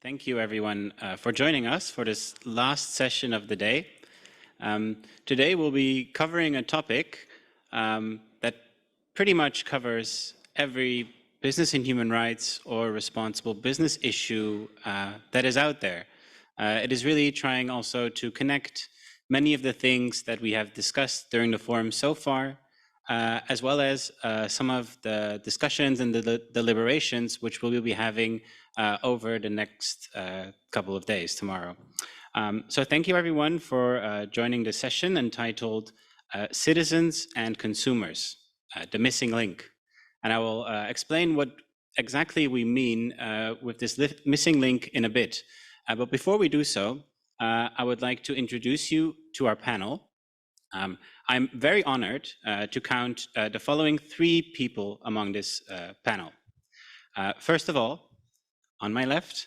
Thank you, everyone, for joining us for this last session of the day. Today, we'll be covering a topic that pretty much covers every business and human rights or responsible business issue that is out there. It is really trying also to connect many of the things that we have discussed during the forum so far, as well as some of the discussions and the deliberations which we'll be having over the next couple of days tomorrow. So thank you everyone for joining the session entitled Citizens and Consumers, the Missing Link. And I will explain what exactly we mean with this missing link in a bit. But before we do so, I would like to introduce you to our panel. I'm very honored to count the following three people among this panel. First of all, on my left,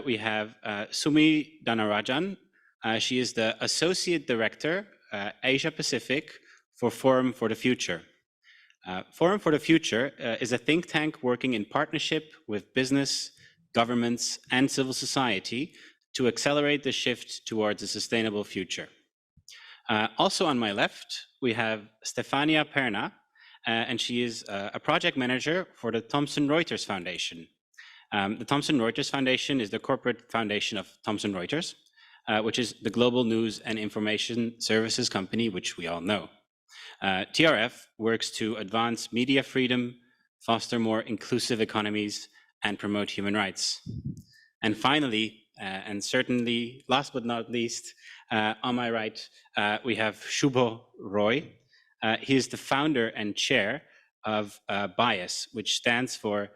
we have Sumi Dhanarajan. She is the Associate Director, Asia Pacific for Forum for the Future. Forum for the Future is a think tank working in partnership with business, governments, and civil society to accelerate the shift towards a sustainable future. Also on my left, we have Stefania Perna, and she is a project manager for the Thomson Reuters Foundation. The Thomson Reuters Foundation is the corporate foundation of Thomson Reuters, which is the global news and information services company, which we all know. TRF works to advance media freedom, foster more inclusive economies, and promote human rights. And finally, and certainly last but not least, on my right, we have Shubho Roy. He is the founder and chair of BIAS, which stands for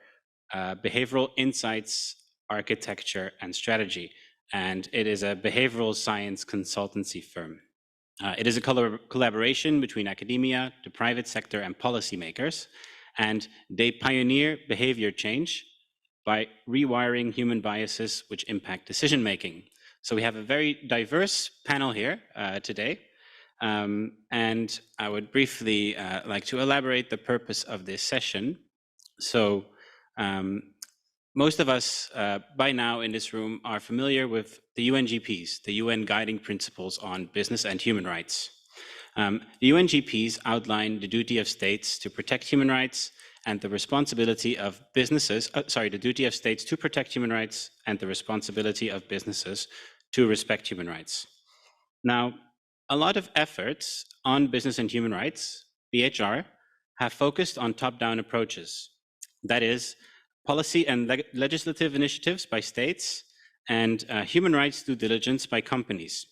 Behavioral Insights, Architecture, and Strategy. And it is a behavioral science consultancy firm. It is a collaboration between academia, the private sector, and policymakers. And they pioneer behavior change by rewiring human biases which impact decision-making. So we have a very diverse panel here today. And I would briefly like to elaborate the purpose of this session. So most of us by now in this room are familiar with the UNGPs, the UN Guiding Principles on Business and Human Rights. The UNGPs outline the duty of states to protect human rights and the responsibility of businesses, the duty of states to protect human rights and the responsibility of businesses to respect human rights. Now, a lot of efforts on business and human rights, BHR, have focused on top-down approaches. That is, policy and legislative initiatives by states and human rights due diligence by companies,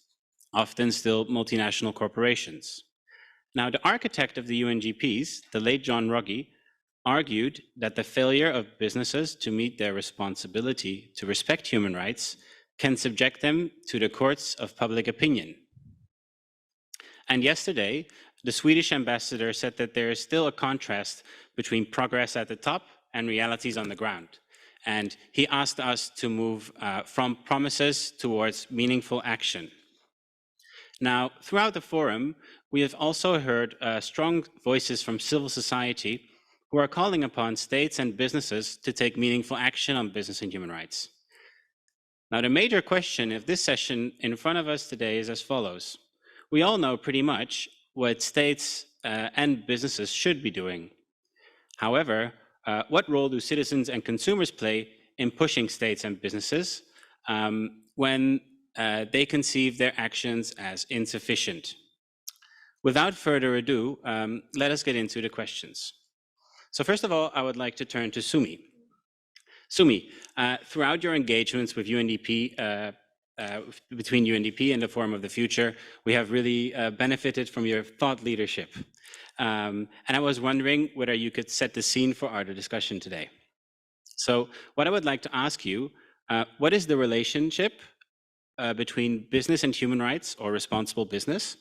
often still multinational corporations. Now, the architect of the UNGPs, the late John Ruggie, argued that the failure of businesses to meet their responsibility to respect human rights can subject them to the courts of public opinion. And yesterday, the Swedish ambassador said that there is still a contrast between progress at the top and realities on the ground. And he asked us to move from promises towards meaningful action. Now, throughout the forum, we have also heard strong voices from civil society who are calling upon states and businesses to take meaningful action on business and human rights. Now, the major question of this session in front of us today is as follows. We all know pretty much what states and businesses should be doing. However, what role do citizens and consumers play in pushing states and businesses when they conceive their actions as insufficient? Without further ado, let us get into the questions. So first of all, I would like to turn to Sumi. Sumi, throughout your engagements with UNDP, between UNDP and the Forum of the Future, we have really benefited from your thought leadership. And I was wondering whether you could set the scene for our discussion today. So what I would like to ask you, what is the relationship between business and human rights or responsible business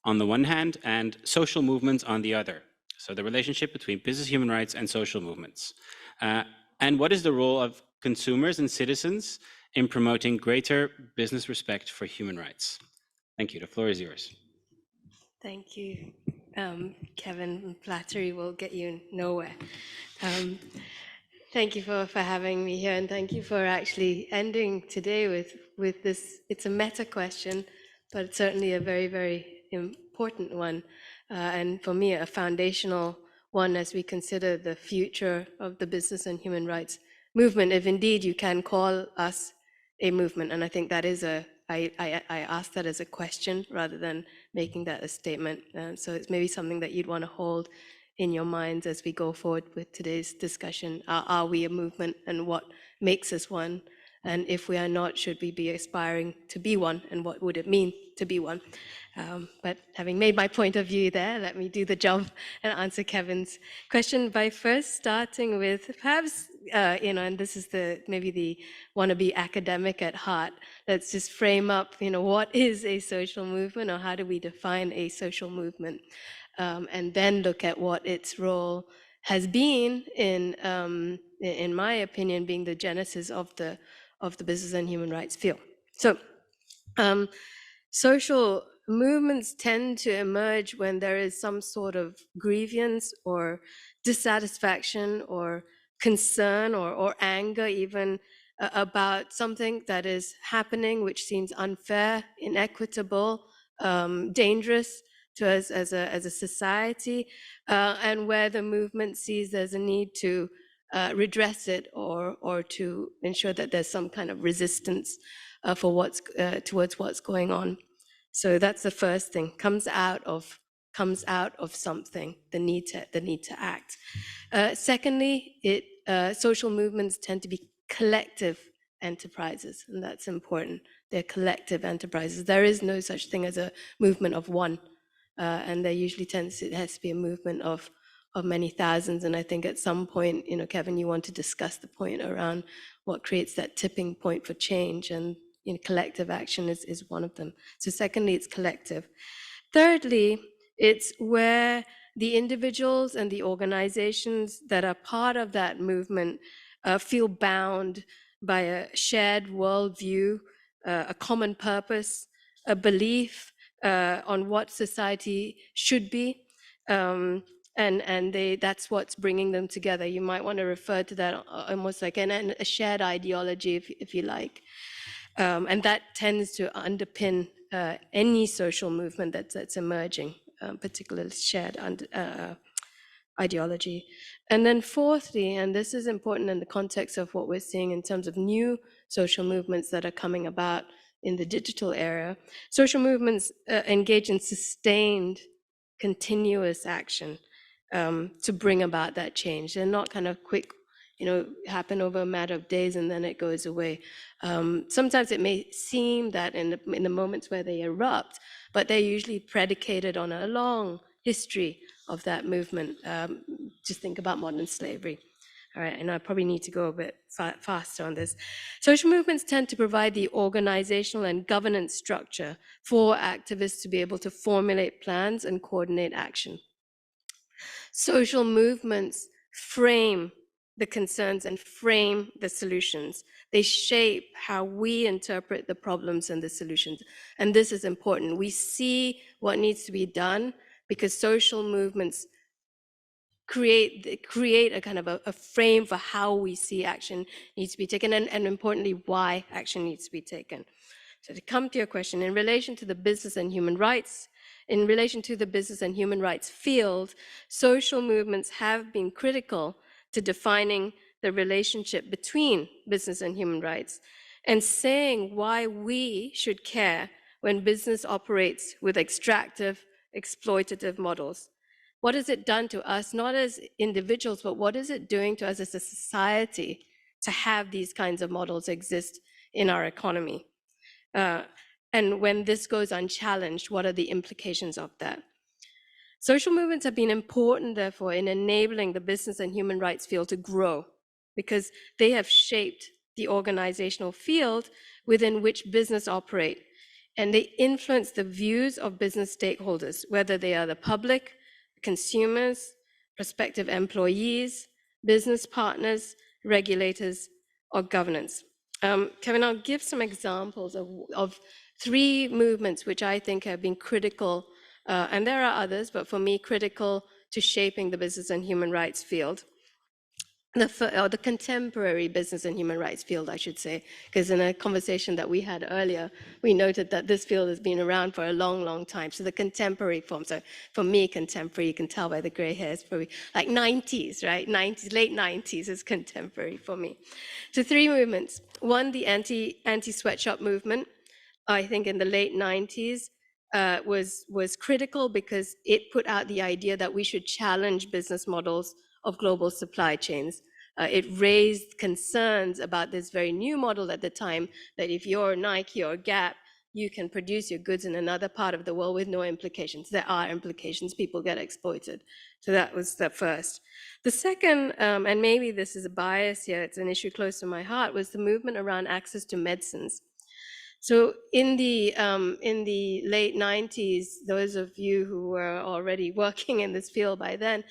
on the one hand and social movements on the other? So the relationship between business, human rights, and social movements. And what is the role of consumers and citizens in promoting greater business respect for human rights? Thank you. The floor is yours. Thank you, Kevin. Flattery will get you nowhere. Thank you for having me here, and thank you for actually ending today with this. It's a meta question, but it's certainly a very, very important one, and for me, a foundational one as we consider the future of the business and human rights movement, if indeed you can call us a movement. And I think that is I ask that as a question rather than making that a statement. So it's maybe something that you'd want to hold in your minds as we go forward with today's discussion. Are we a movement, and what makes us one? And if we are not, should we be aspiring to be one? And what would it mean to be one? But having made my point of view there, let me do the job and answer Kevin's question by first starting with perhaps, and this is maybe the wannabe academic at heart. Let's just frame up, what is a social movement, or how do we define a social movement? And then look at what its role has been in my opinion, being the genesis of the business and human rights field. So, social movements tend to emerge when there is some sort of grievance or dissatisfaction or concern or anger even about something that is happening, which seems unfair, inequitable, dangerous to us as a society, and where the movement sees there's a need to redress it or to ensure that there's some kind of resistance towards what's going on. So that's the first thing. Comes out of something, the need to act. Secondly, social movements tend to be collective enterprises, and that's important. They're collective enterprises. There is no such thing as a movement of one, and there usually it has to be a movement of many thousands. And I think at some point, Kevin, you want to discuss the point around what creates that tipping point for change, and collective action is one of them. So secondly, it's collective. Thirdly, it's where the individuals and the organizations that are part of that movement feel bound by a shared worldview, a common purpose, a belief on what society should be. And that's what's bringing them together. You might want to refer to that almost like a shared ideology, if you like. And that tends to underpin any social movement that's emerging, particularly shared ideology. And then fourthly, and this is important in the context of what we're seeing in terms of new social movements that are coming about in the digital era, social movements engage in sustained, continuous action to bring about that change. They're not kind of quick, happen over a matter of days and then it goes away. Sometimes it may seem that in the moments where they erupt, but they're usually predicated on a long history of that movement. Just think about modern slavery. All right, and I probably need to go a bit faster on this. Social movements tend to provide the organizational and governance structure for activists to be able to formulate plans and coordinate action. Social movements frame the concerns and frame the solutions. They shape how we interpret the problems and the solutions. And this is important. We see what needs to be done because social movements create a kind of a frame for how we see action needs to be taken, and importantly, why action needs to be taken. So to come to your question, in relation to the business and human rights field, social movements have been critical to defining the relationship between business and human rights and saying why we should care when business operates with extractive, exploitative models. What has it done to us, not as individuals, but what is it doing to us as a society to have these kinds of models exist in our economy? And when this goes unchallenged, what are the implications of that? Social movements have been important, therefore, in enabling the business and human rights field to grow because they have shaped the organizational field within which business operate. And they influence the views of business stakeholders, whether they are the public, consumers, prospective employees, business partners, regulators, or governance. Kevin, I'll give some examples of three movements which I think have been critical, and there are others, but for me, critical to shaping the business and human rights field. the contemporary business and human rights field, I should say, because in a conversation that we had earlier, we noted that this field has been around for a long, long time. So the contemporary form, so for me, contemporary, you can tell by the gray hairs, probably like 90s, right? 90s, late 90s is contemporary for me. So three movements. One, the anti-sweatshop movement, I think in the late 90s, was critical because it put out the idea that we should challenge business models of global supply chains. It raised concerns about this very new model at the time, that if you're Nike or Gap, you can produce your goods in another part of the world with no implications. There are implications, people get exploited. So that was the first. The second, and maybe this is a bias here, it's an issue close to my heart, was the movement around access to medicines. So in the late 90s, those of you who were already working in this field by then,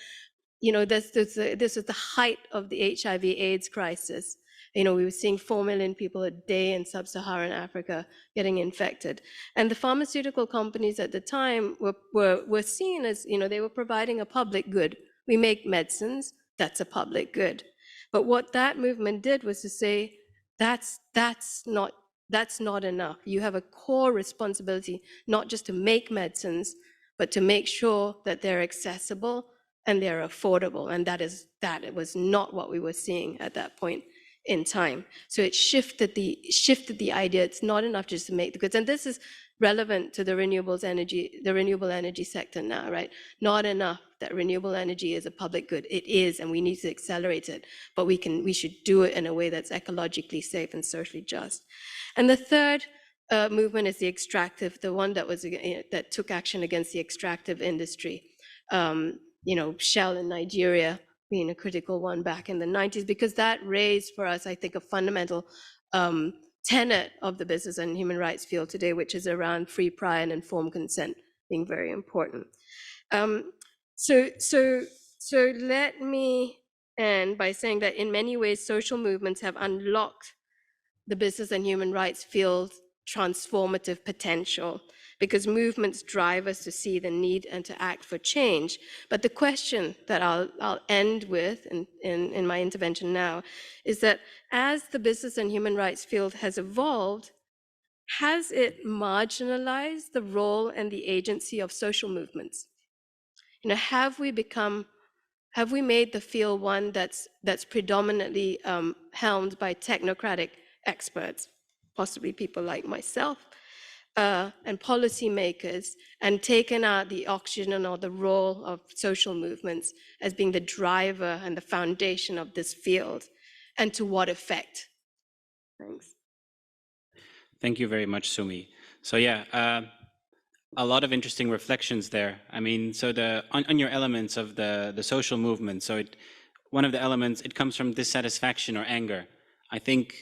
you know, this is the height of the HIV/AIDS crisis. You know, we were seeing 4 million people a day in sub-Saharan Africa getting infected. And the pharmaceutical companies at the time were seen as, you know, they were providing a public good. We make medicines, that's a public good. But what that movement did was to say, that's not enough. You have a core responsibility, not just to make medicines, but to make sure that they're accessible and they're affordable. And that was not what we were seeing at that point in time. So it shifted the idea. It's not enough just to make the goods. And this is relevant to the renewable energy sector now, right? Not enough that renewable energy is a public good. It is, and we need to accelerate it, but we should do it in a way that's ecologically safe and socially just. And the third movement is the extractive, the one that took action against the extractive industry. You know, Shell in Nigeria being a critical one back in the 90s, because that raised for us, I think, a fundamental tenet of the business and human rights field today, which is around free, prior, and informed consent being very important. So let me end by saying that in many ways, social movements have unlocked the business and human rights field transformative potential, because movements drive us to see the need and to act for change. But the question that I'll end with in my intervention now is that as the business and human rights field has evolved, has it marginalized the role and the agency of social movements? You know, have we made the field one that's predominantly helmed by technocratic experts, possibly people like myself, and policymakers, and taken out the oxygen or the role of social movements as being the driver and the foundation of this field, and to what effect? Thanks. Thank you very much, Sumi. So yeah, a lot of interesting reflections there. I mean, so on your elements of the social movement, so one of the elements, it comes from dissatisfaction or anger. I think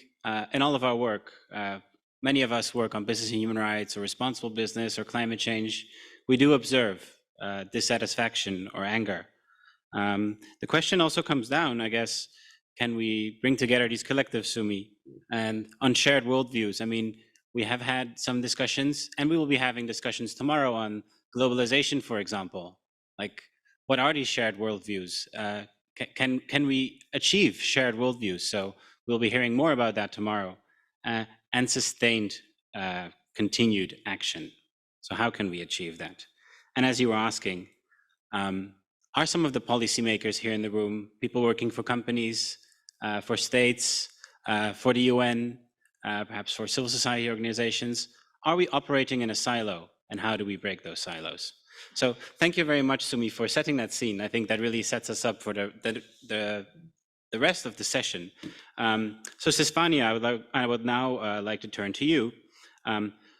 in all of our work, many of us work on business and human rights or responsible business or climate change. We do observe dissatisfaction or anger. The question also comes down, I guess, can we bring together these collectives, Sumi, and on shared worldviews? I mean, we have had some discussions, and we will be having discussions tomorrow on globalization, for example. Like, what are these shared worldviews? Can we achieve shared worldviews? So we'll be hearing more about that tomorrow. And sustained, continued action. So how can we achieve that? And as you were asking, are some of the policymakers here in the room, people working for companies, for states, for the UN, perhaps for civil society organizations, are we operating in a silo, and how do we break those silos? So thank you very much, Sumi, for setting that scene. I think that really sets us up for the rest of the session. So Sisvania, I would now like to turn to you.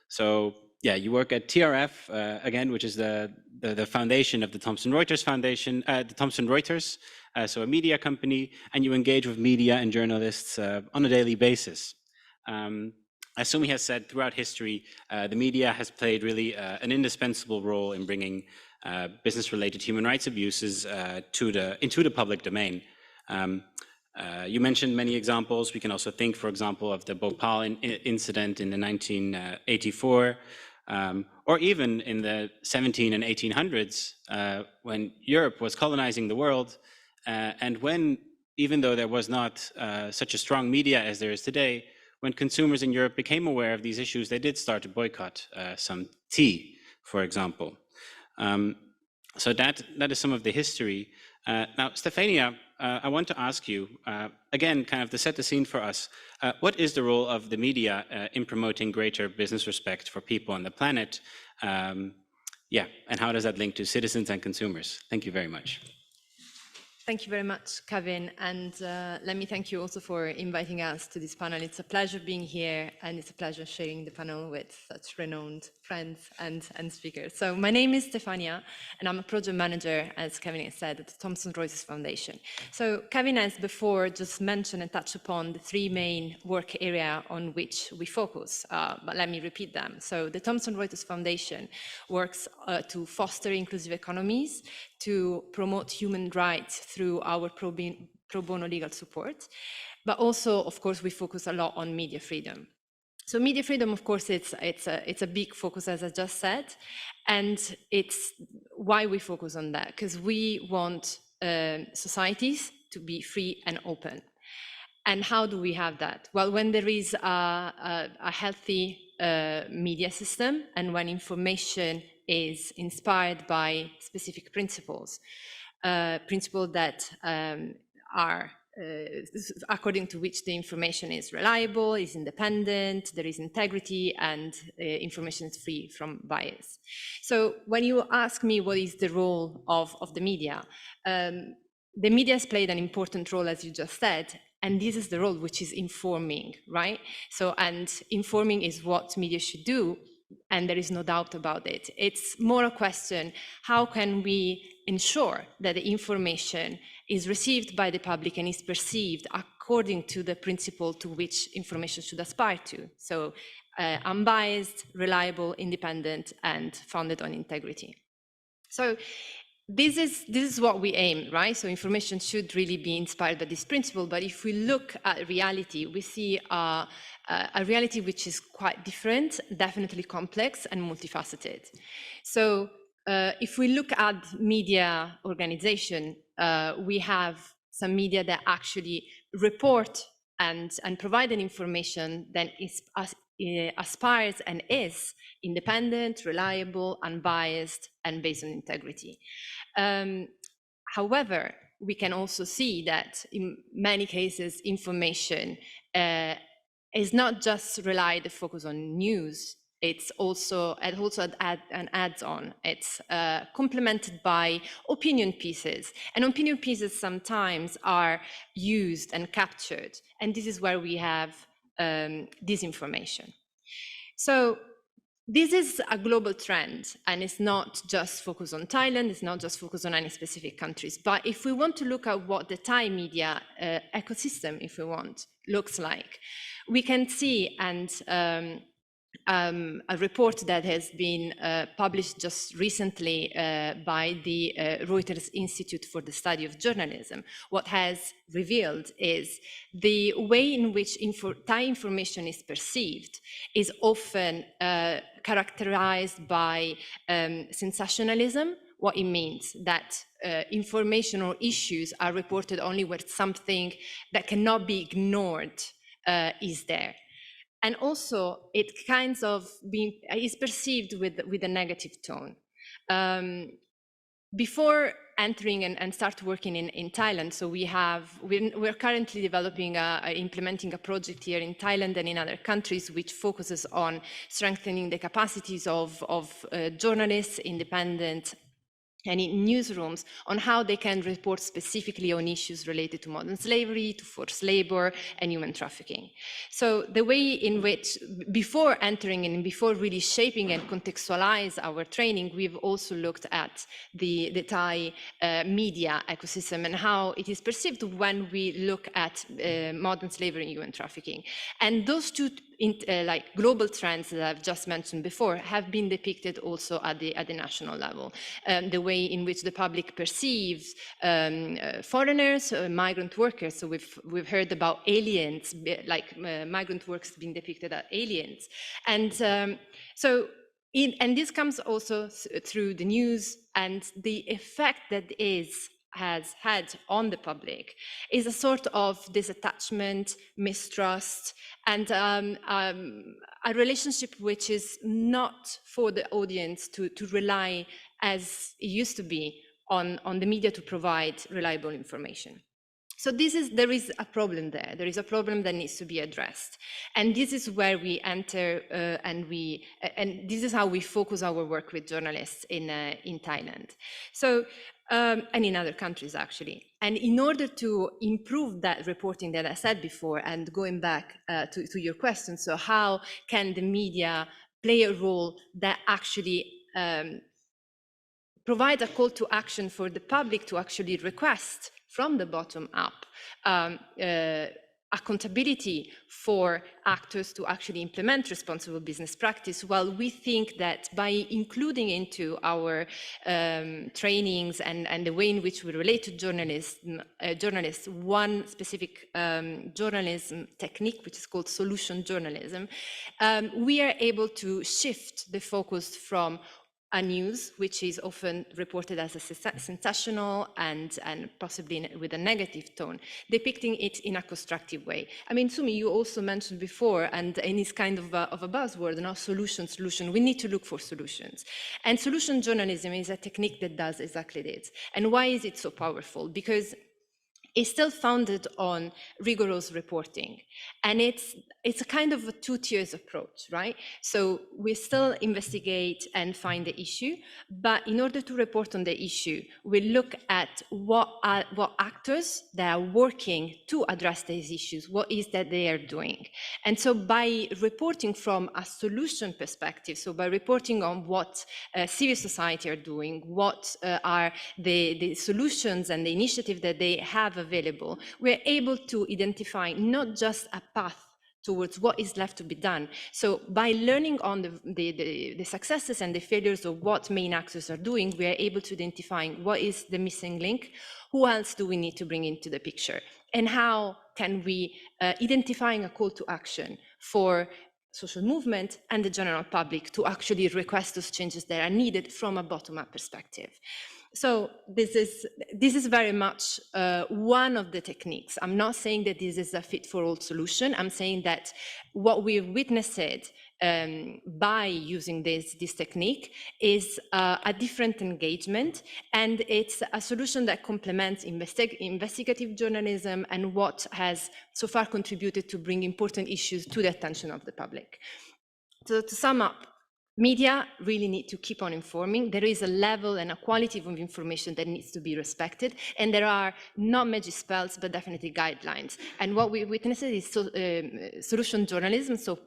So yeah, you work at TRF, again, which is the foundation of the Thomson Reuters Foundation, the Thomson Reuters, so a media company, and you engage with media and journalists on a daily basis. As Sumi has said, throughout history, the media has played really an indispensable role in bringing business-related human rights abuses into the public domain. You mentioned many examples. We can also think, for example, of the Bhopal incident in the 1984, or even in the 17 and 1800s, when Europe was colonizing the world, and when even though there was not such a strong media as there is today, when consumers in Europe became aware of these issues, they did start to boycott some tea, for example. So that is some of the history. Now, Stefania, I want to ask you, again, kind of to set the scene for us, what is the role of the media in promoting greater business respect for people on the planet? Yeah, and how does that link to citizens and consumers? Thank you very much. Thank you very much, Kevin, and let me thank you also for inviting us to this panel. It's a pleasure being here, and it's a pleasure sharing the panel with such renowned friends and speakers. So my name is Stefania, and I'm a project manager, as Kevin has said, at the Thompson Reuters Foundation. So Kevin has before just mentioned and touched upon the three main work areas on which we focus, but let me repeat them. So the Thompson Reuters Foundation works to foster inclusive economies, to promote human rights through our pro bono legal support, but also, of course, we focus a lot on media freedom. So media freedom, of course, it's a big focus, as I just said, and it's why we focus on that, because we want societies to be free and open. And how do we have that? Well, when there is a healthy media system, and when information is inspired by specific principles that are according to which the information is reliable, is independent, there is integrity, and information is free from bias. So when you ask me what is the role of the media has played an important role, as you just said, and this is the role which is informing, right? So, and informing is what media should do, and there is no doubt about it. It's more a question, how can we ensure that the information is received by the public and is perceived according to the principle to which information should aspire to? So unbiased, reliable, independent, and founded on integrity. So this is what we aim, right? So information should really be inspired by this principle, but if we look at reality, we see a reality which is quite different, definitely complex and multifaceted. So if we look at media organization, we have some media that actually report and provide an information that is aspires and is independent, reliable, unbiased, and based on integrity. However, we can also see that in many cases, information is not just relied to focus on news. It's also an adds-on. It's complemented by opinion pieces, and opinion pieces sometimes are used and captured, and this is where we have disinformation. So this is a global trend, and it's not just focused on Thailand, it's not just focused on any specific countries. But if we want to look at what the Thai media ecosystem, if we want, looks like, we can see, and a report that has been published just recently by the Reuters Institute for the Study of Journalism. What has revealed is the way in which Thai information is perceived is often characterized by sensationalism. What it means that information or issues are reported only where something that cannot be ignored is there. And also, it kind of is perceived with a negative tone. Before entering and start working in Thailand, so we're currently developing, implementing a project here in Thailand and in other countries, which focuses on strengthening the capacities of journalists, independent, and in newsrooms on how they can report specifically on issues related to modern slavery, to forced labor, and human trafficking. So the way in which, before entering and before really shaping and contextualize our training, we've also looked at the Thai media ecosystem and how it is perceived when we look at modern slavery and human trafficking. And those two like global trends that I've just mentioned before have been depicted also at the national level. The way in which the public perceives foreigners, migrant workers. So we've heard about aliens, like migrant workers being depicted as aliens, and and this comes also through the news and the effect that is has had on the public is a sort of disattachment, mistrust, and a relationship which is not for the audience to rely as it used to be on the media to provide reliable information. So there is a problem there. There is a problem that needs to be addressed, and this is where we enter, and this is how we focus our work with journalists in Thailand. So and in other countries actually. And in order to improve that reporting that I said before, and going back to your question, so how can the media play a role that actually provide a call to action for the public to actually request from the bottom up accountability for actors to actually implement responsible business practice? Well, we think that by including into our trainings and the way in which we relate to journalists one specific journalism technique, which is called solution journalism, we are able to shift the focus from a news, which is often reported as a sensational and possibly with a negative tone, depicting it in a constructive way. I mean, Sumi, you also mentioned before, and it's kind of a buzzword, not solution. We need to look for solutions. And solution journalism is a technique that does exactly this. And why is it so powerful? Because it's still founded on rigorous reporting. And it's a kind of a two-tiers approach, right? So we still investigate and find the issue, but in order to report on the issue, we look at what actors that are working to address these issues, what is that they are doing. And so by reporting from a solution perspective, so by reporting on what civil society are doing, what are the solutions and the initiative that they have available, we're able to identify not just a path towards what is left to be done. So by learning on the successes and the failures of what main actors are doing, we are able to identify what is the missing link, who else do we need to bring into the picture, and how can we identifying a call to action for social movement and the general public to actually request those changes that are needed from a bottom-up perspective. So this is very much one of the techniques. I'm not saying that this is a fit-for-all solution. I'm saying that what we've witnessed by using this technique is a different engagement, and it's a solution that complements investigative journalism and what has so far contributed to bring important issues to the attention of the public. So to sum up, media really need to keep on informing. There is a level and a quality of information that needs to be respected, and there are not magic spells, but definitely guidelines. And what we witnessed is solution journalism, so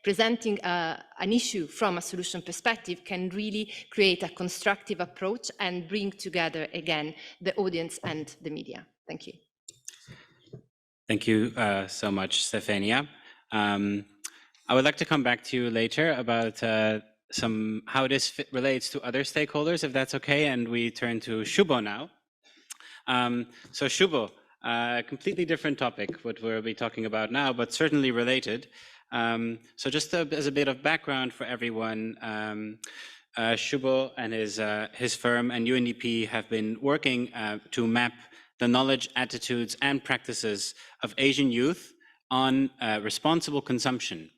presenting an issue from a solution perspective can really create a constructive approach and bring together, again, the audience and the media. Thank you. Thank you so much, Stefania. I would like to come back to you later about how this relates to other stakeholders, if that's okay. And we turn to Shubho now. So Shubho, completely different topic, what we'll be talking about now, but certainly related. So just as a bit of background for everyone, Shubho and his firm and UNDP have been working to map the knowledge, attitudes, and practices of Asian youth on responsible consumption.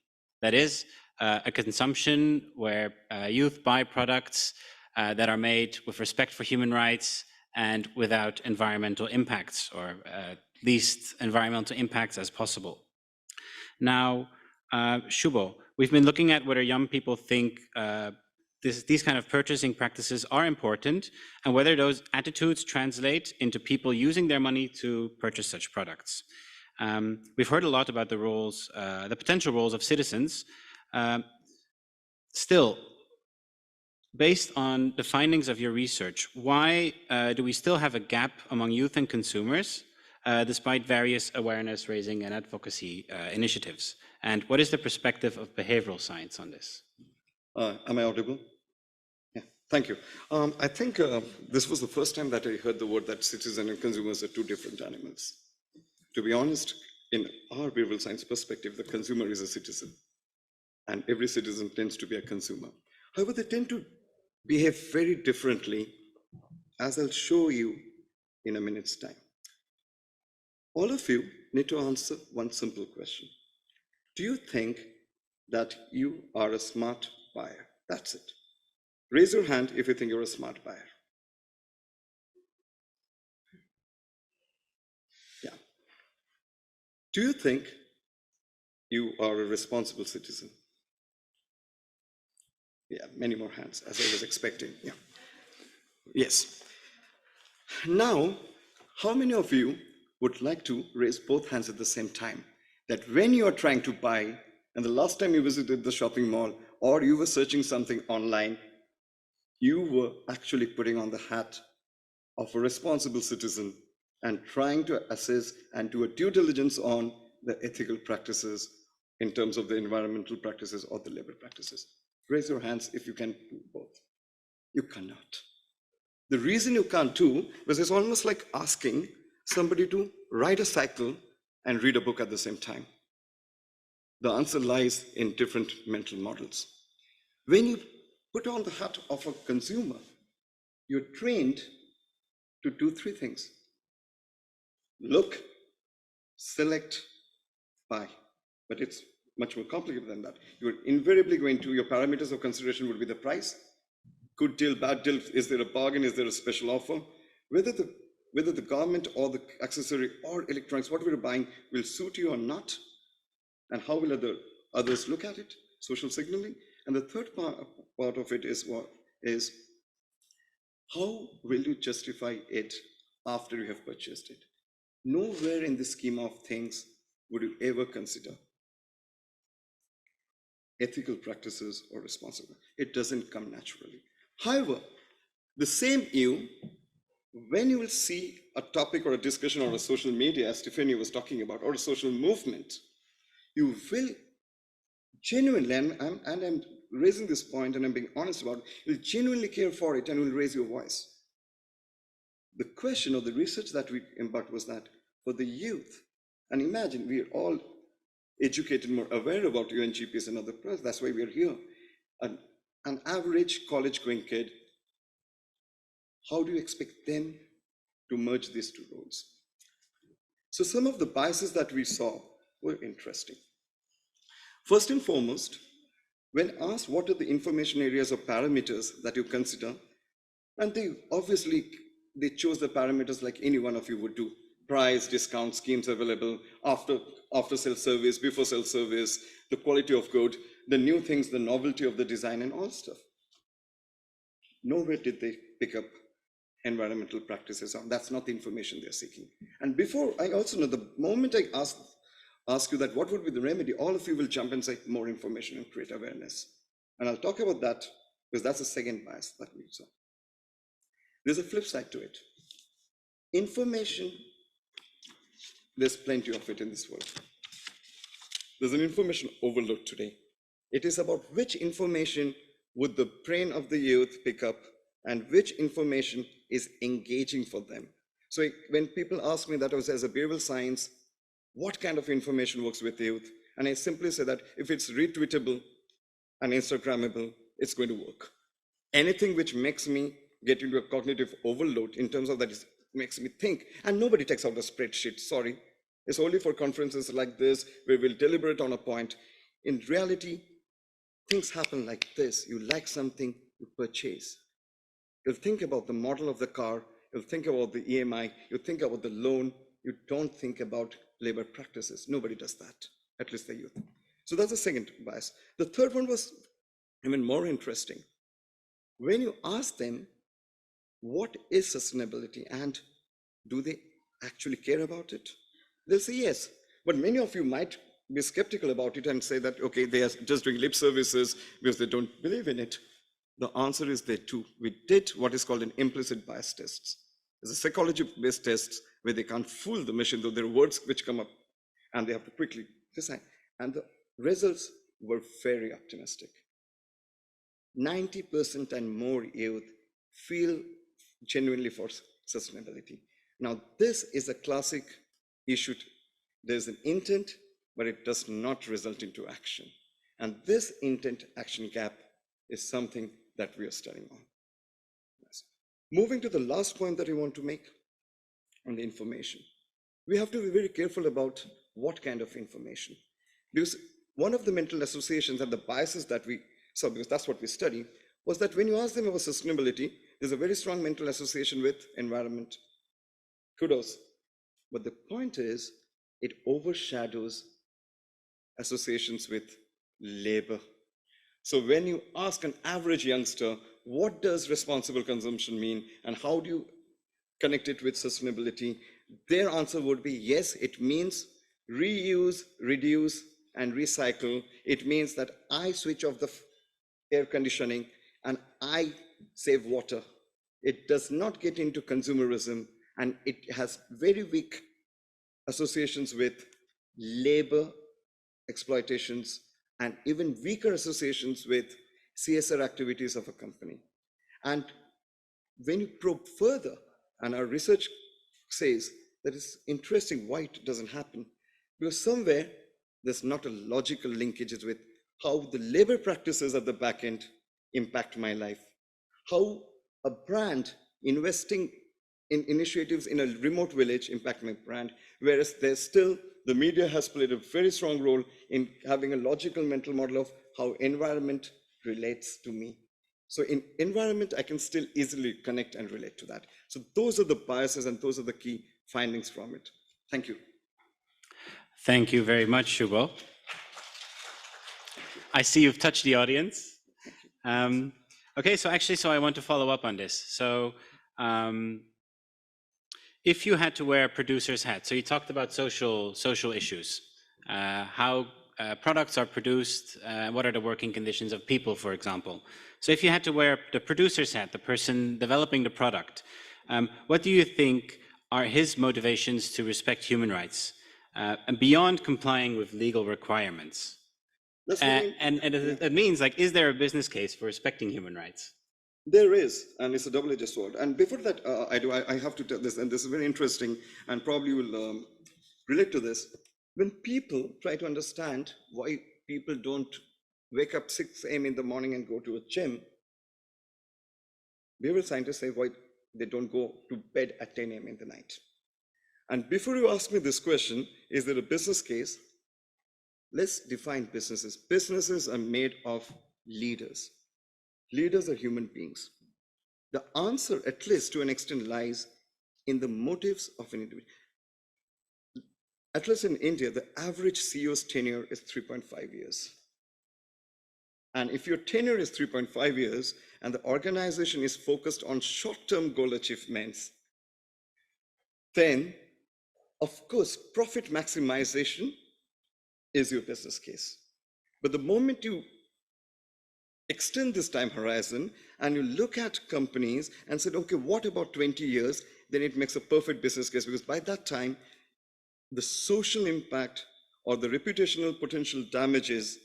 That is, a consumption where youth buy products that are made with respect for human rights and without environmental impacts, or least environmental impacts as possible. Now, Shubho, we've been looking at whether young people think these kind of purchasing practices are important, and whether those attitudes translate into people using their money to purchase such products. We've heard a lot about the roles, the potential roles of citizens. Still, based on the findings of your research, why do we still have a gap among youth and consumers, despite various awareness raising and advocacy initiatives? And what is the perspective of behavioral science on this? Am I audible? Yeah, thank you. I think this was the first time that I heard the word that citizen and consumers are two different animals. To be honest, in our behavioral science perspective, the consumer is a citizen, and every citizen tends to be a consumer. However, they tend to behave very differently, as I'll show you in a minute's time. All of you need to answer one simple question. Do you think that you are a smart buyer? That's it. Raise your hand if you think you're a smart buyer. Yeah. Do you think you are a responsible citizen? Yeah, many more hands, as I was expecting. Yeah. Yes. Now, how many of you would like to raise both hands at the same time? That when you are trying to buy, and the last time you visited the shopping mall, or you were searching something online, you were actually putting on the hat of a responsible citizen and trying to assess and do a due diligence on the ethical practices in terms of the environmental practices or the labor practices. Raise your hands if you can do both. You cannot. The reason you can't do is it's almost like asking somebody to ride a cycle and read a book at the same time. The answer lies in different mental models. When you put on the hat of a consumer, you're trained to do three things: look, select, buy. But it's much more complicated than that. You're invariably going to, your parameters of consideration would be the price, good deal, bad deal, is there a bargain, is there a special offer, whether the garment or the accessory or electronics, what we're buying, will suit you or not, and how will others look at it, social signaling. And the third part of it is how will you justify it after you have purchased it? Nowhere in the scheme of things would you ever consider ethical practices or responsibility. It doesn't come naturally. However, the same you, when you will see a topic or a discussion or a social media, as Tiffany was talking about, or a social movement, you will genuinely, and I'm raising this point and I'm being honest about it, you'll genuinely care for it and will raise your voice. The question of the research that we embarked was that for the youth, and imagine we are all educated, more aware about UNGPs and other products, that's why we are here. An average college-going kid, how do you expect them to merge these two roles? So some of the biases that we saw were interesting. First and foremost, when asked what are the information areas or parameters that you consider, and they chose the parameters like any one of you would do: price, discount, schemes available, after sale service, before sale service, the quality of good, the new things, the novelty of the design, and all stuff. Nowhere did they pick up environmental practices. That's not the information they're seeking. And before, I also know the moment I ask you that what would be the remedy, all of you will jump and say more information and create awareness. And I'll talk about that because that's the second bias that we saw. There's a flip side to it. Information, there's plenty of it in this world. There's an information overload today. It is about which information would the brain of the youth pick up and which information is engaging for them. So when people ask me that as a behavioral science, what kind of information works with youth? And I simply say that if it's retweetable and Instagrammable, it's going to work. Anything which makes me get into a cognitive overload in terms of that makes me think, and nobody takes out a spreadsheet, sorry. It's only for conferences like this where we'll deliberate on a point. In reality, things happen like this. You like something, you purchase. You'll think about the model of the car, you'll think about the EMI, you'll think about the loan, you don't think about labor practices. Nobody does that, at least the youth. So that's the second bias. The third one was even more interesting. When you ask them, what is sustainability and do they actually care about it? They'll say yes, but many of you might be skeptical about it and say that, okay, they are just doing lip services because they don't believe in it. The answer is they too. We did what is called an implicit bias tests. It's a psychology-based tests where they can't fool the machine, though there are words which come up and they have to quickly decide. And the results were very optimistic. 90% and more youth feel genuinely for sustainability. Now, this is a classic issue. There's an intent, but it does not result into action. And this intent-action gap is something that we are studying on. Yes. Moving to the last point that I want to make, on the information. We have to be very careful about what kind of information. Because one of the mental associations and the biases that we saw, because that's what we study, was that when you ask them about sustainability, there's a very strong mental association with environment. Kudos. But the point is, it overshadows associations with labor. So when you ask an average youngster, what does responsible consumption mean and how do you connect it with sustainability? Their answer would be, yes, it means reuse, reduce, and recycle. It means that I switch off the air conditioning and I save water. It does not get into consumerism, and it has very weak associations with labor exploitations and even weaker associations with CSR activities of a company. And when you probe further, and our research says that it's interesting why it doesn't happen, because somewhere there's not a logical linkages with how the labor practices at the back end impact my life, how a brand investing in initiatives in a remote village impact my brand, whereas there's still, the media has played a very strong role in having a logical mental model of how environment relates to me. So in environment, I can still easily connect and relate to that. So those are the biases and those are the key findings from it. Thank you. Thank you very much, Shubho. I see you've touched the audience. Okay, so I want to follow up on this. So if you had to wear a producer's hat, so you talked about social issues, how products are produced, what are the working conditions of people, for example. So if you had to wear the producer's hat, the person developing the product, what do you think are his motivations to respect human rights and beyond complying with legal requirements? And it means, like, is there a business case for respecting human rights? There is, and it's a double-edged sword. And before that, I have to tell this, and this is very interesting, and probably will relate to this. When people try to understand why people don't wake up 6 a.m. in the morning and go to a gym, behavioral scientists say why they don't go to bed at 10 a.m. in the night. And before you ask me this question, is there a business case? Let's define businesses. Businesses are made of leaders. Leaders are human beings. The answer, at least to an extent, lies in the motives of an individual. At least in India, the average CEO's tenure is 3.5 years. And if your tenure is 3.5 years and the organization is focused on short-term goal achievements, then, of course, profit maximization is your business case. But the moment you extend this time horizon and you look at companies and said, okay, what about 20 years? Then it makes a perfect business case, because by that time, the social impact or the reputational potential damages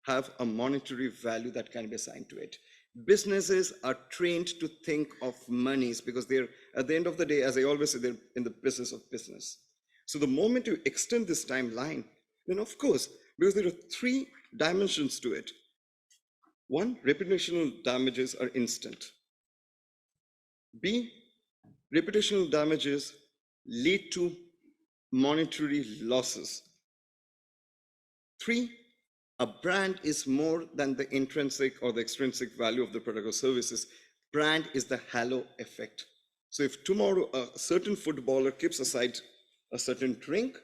have a monetary value that can be assigned to it. Businesses are trained to think of monies because they're, at the end of the day, as I always say, they're in the business of business. So the moment you extend this timeline, then of course, because there are 3 dimensions to it. 1, reputational damages are instant. B, reputational damages lead to monetary losses. 3, a brand is more than the intrinsic or the extrinsic value of the product or services. Brand is the halo effect. So if tomorrow a certain footballer keeps aside a certain drink,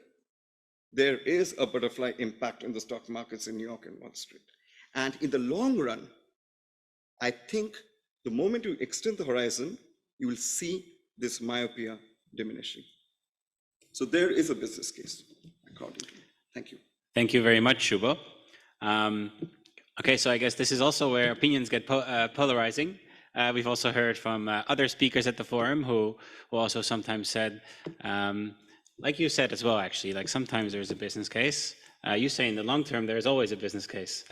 there is a butterfly impact in the stock markets in New York and Wall Street. And in the long run, I think the moment you extend the horizon, you will see this myopia diminishing. So there is a business case, according to me. Thank you. Thank you very much, Shubho. Okay, so I guess this is also where opinions get polarizing. We've also heard from other speakers at the forum who also sometimes said, like you said as well, actually, like sometimes there's a business case. You say in the long term, there's always a business case.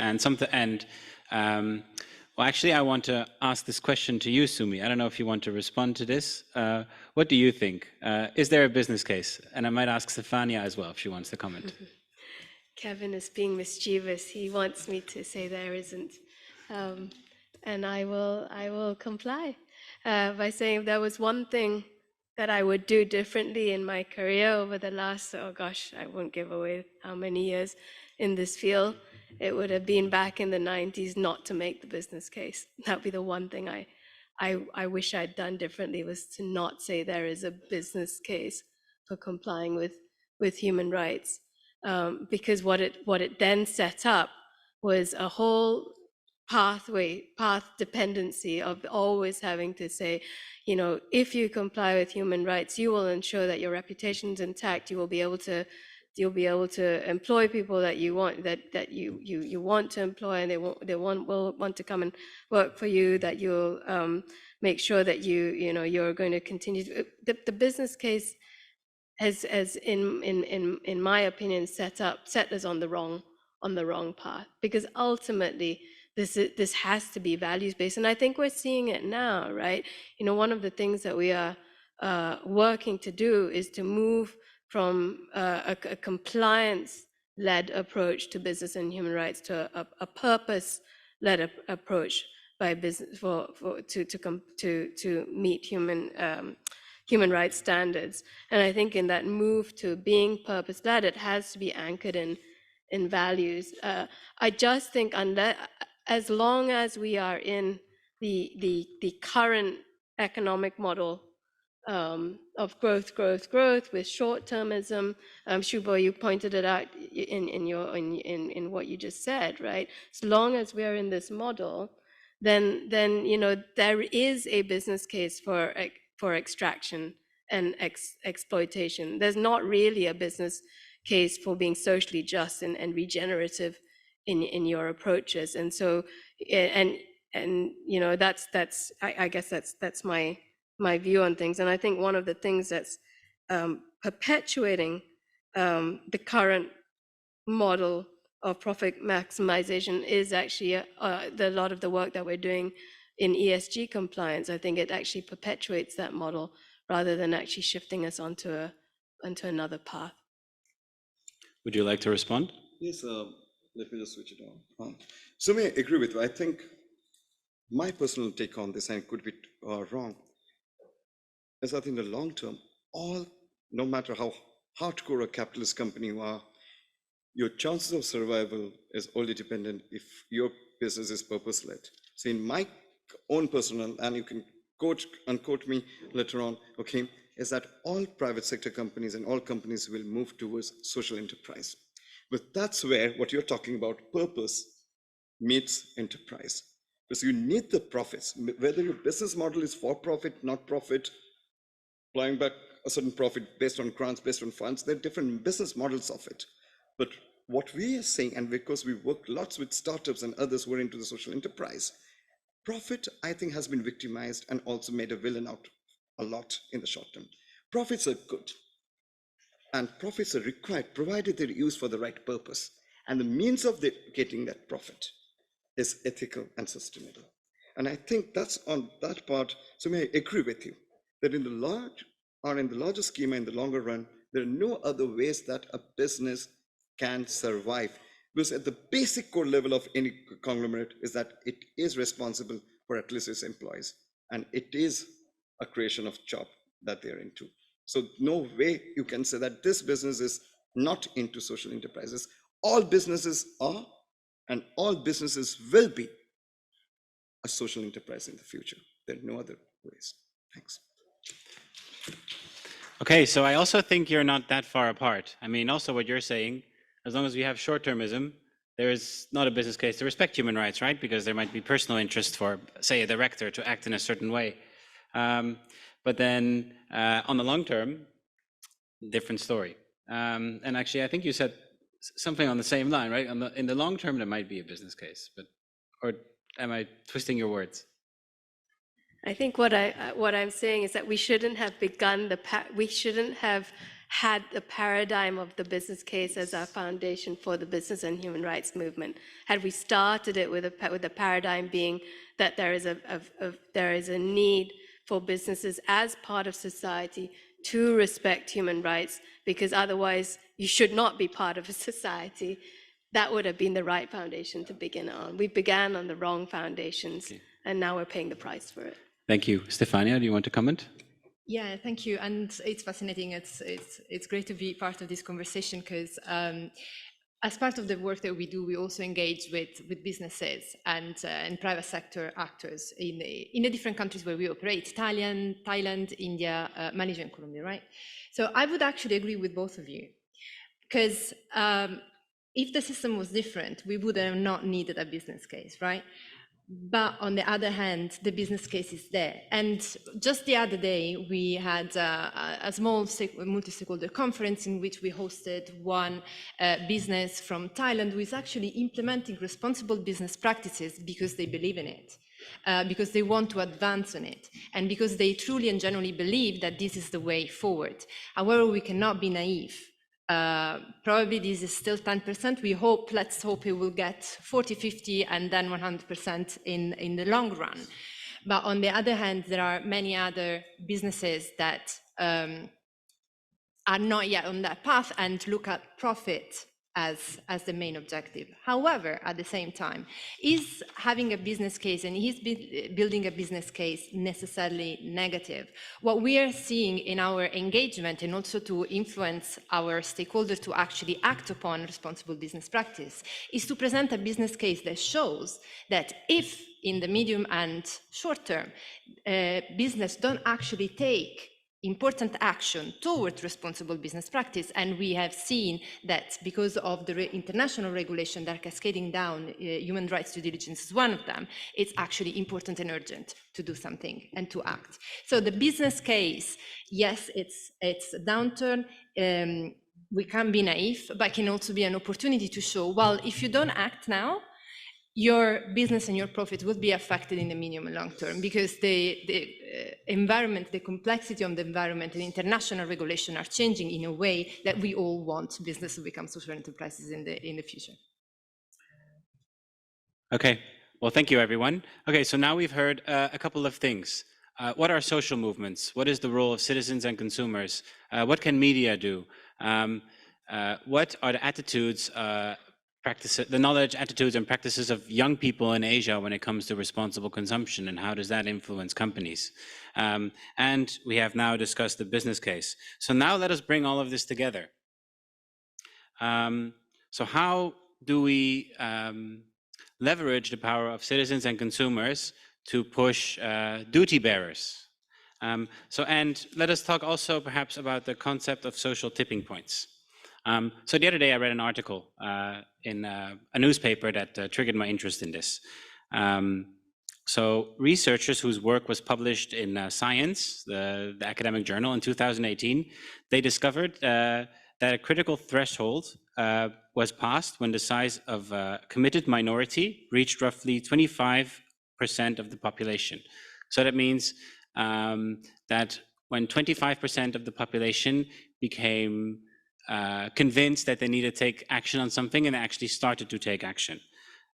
Well, actually, I want to ask this question to you, Sumi. I don't know if you want to respond to this. What do you think? Is there a business case? And I might ask Stefania as well if she wants to comment. Kevin is being mischievous. He wants me to say there isn't. And I will comply by saying if there was one thing that I would do differently in my career over the last, oh gosh, I won't give away how many years in this field, it would have been back in the 90s not to make the business case. That'd be the one thing I wish I'd done differently, was to not say there is a business case for complying with human rights. Because what it then set up was a whole path dependency of always having to say, you know, if you comply with human rights, you will ensure that your reputation's intact. You will be able to employ people that you want, that you want to employ, and will want to come and work for you. That you'll make sure that you're going to continue the business case has in my opinion set us on the wrong path, because ultimately this has to be values based, and I think we're seeing it now, right? You know, one of the things that we are working to do is to move from a compliance-led approach to business and human rights to a purpose-led approach by business to meet human rights standards. And I think in that move to being purpose-led, it has to be anchored in values. I just think as long as we are in the current economic model of growth with short-termism, Shubho, you pointed it out in what you just said, right? As long as we are in this model, then there is a business case for extraction and exploitation. There's not really a business case for being socially just and regenerative in your approaches. And so, I guess that's my view on things. And I think one of the things that's perpetuating the current model of profit maximization is actually a lot of the work that we're doing in ESG compliance. I think it actually perpetuates that model rather than actually shifting us onto another path. Would you like to respond? Yes, let me just switch it on. So may I agree with you. I think my personal take on this, and could be wrong, is that in the long term, no matter how hardcore a capitalist company you are, your chances of survival is only dependent if your business is purpose-led. So in my own personal, and you can unquote me later on, okay, is that all private sector companies and all companies will move towards social enterprise. But that's where what you're talking about, purpose meets enterprise. Because you need the profits, whether your business model is for profit, not profit, plowing back a certain profit based on grants, based on funds, there are different business models of it. But what we are saying, and because we work lots with startups and others who are into the social enterprise, profit, I think, has been victimized and also made a villain out a lot in the short term. Profits are good, and profits are required, provided they're used for the right purpose. And the means of getting that profit is ethical and sustainable. And I think that's on that part. So may I agree with you that in the larger schema, in the longer run, there are no other ways that a business can survive. Because at the basic core level of any conglomerate is that it is responsible for at least its employees, and it is a creation of job that they're into. So no way you can say that this business is not into social enterprises. All businesses are, and all businesses will be a social enterprise in the future. There are no other ways. Thanks. Okay, so I also think you're not that far apart. I mean, also what you're saying, as long as we have short-termism, there is not a business case to respect human rights, right? Because there might be personal interest for, say, a director to act in a certain way. But then on the long term, different story. And actually, I think you said something on the same line, right? In the long term, there might be a business case, or am I twisting your words? I think what I'm saying is that we shouldn't have we shouldn't have had the paradigm of the business case as our foundation for the business and human rights movement. Had we started it with the paradigm being that there is a need for businesses as part of society to respect human rights, because otherwise you should not be part of a society, that would have been the right foundation to begin on. We began on the wrong foundations, and now we're paying the price for it. Thank you. Stefania, do you want to comment? Yeah, thank you. And it's fascinating. It's great to be part of this conversation because as part of the work that we do, we also engage with businesses and private sector actors in the different countries where we operate: Thailand, India, Malaysia, and Colombia. Right. So I would actually agree with both of you because if the system was different, we would have not needed a business case, right? But on the other hand, the business case is there. And just the other day, we had a small multi-stakeholder conference in which we hosted one business from Thailand who is actually implementing responsible business practices because they believe in it. Because they want to advance on it, and because they truly and genuinely believe that this is the way forward. However, we cannot be naive. Probably this is still 10%. Let's hope it will get 40, 50, and then 100% in the long run. But on the other hand, there are many other businesses that are not yet on that path and look at profit as the main objective. However, at the same time, is having a business case and is building a business case necessarily negative? What we are seeing in our engagement, and also to influence our stakeholders to actually act upon responsible business practice, is to present a business case that shows that if in the medium and short term, business don't actually take important action towards responsible business practice, and we have seen that because of the international regulation that are cascading down, human rights due diligence is one of them, it's actually important and urgent to do something and to act. So the business case, yes, it's a downturn. We can be naive, but it can also be an opportunity to show, well, if you don't act now, your business and your profit will be affected in the medium and long term, because the environment, the complexity of the environment and international regulation are changing in a way that we all want business to become social enterprises in the future. Okay, well, thank you, everyone. Okay, so now we've heard a couple of things. What are social movements? What is the role of citizens and consumers? What can media do? What are the attitudes, the knowledge, attitudes, and practices of young people in Asia when it comes to responsible consumption, and how does that influence companies? And we have now discussed the business case. So now let us bring all of this together. So how do we leverage the power of citizens and consumers to push duty bearers? And let us talk also perhaps about the concept of social tipping points. So the other day I read an article in a newspaper that triggered my interest in this. So researchers whose work was published in Science, the academic journal, in 2018, they discovered that a critical threshold was passed when the size of a committed minority reached roughly 25% of the population. So that means that when 25% of the population became convinced that they needed to take action on something and actually started to take action.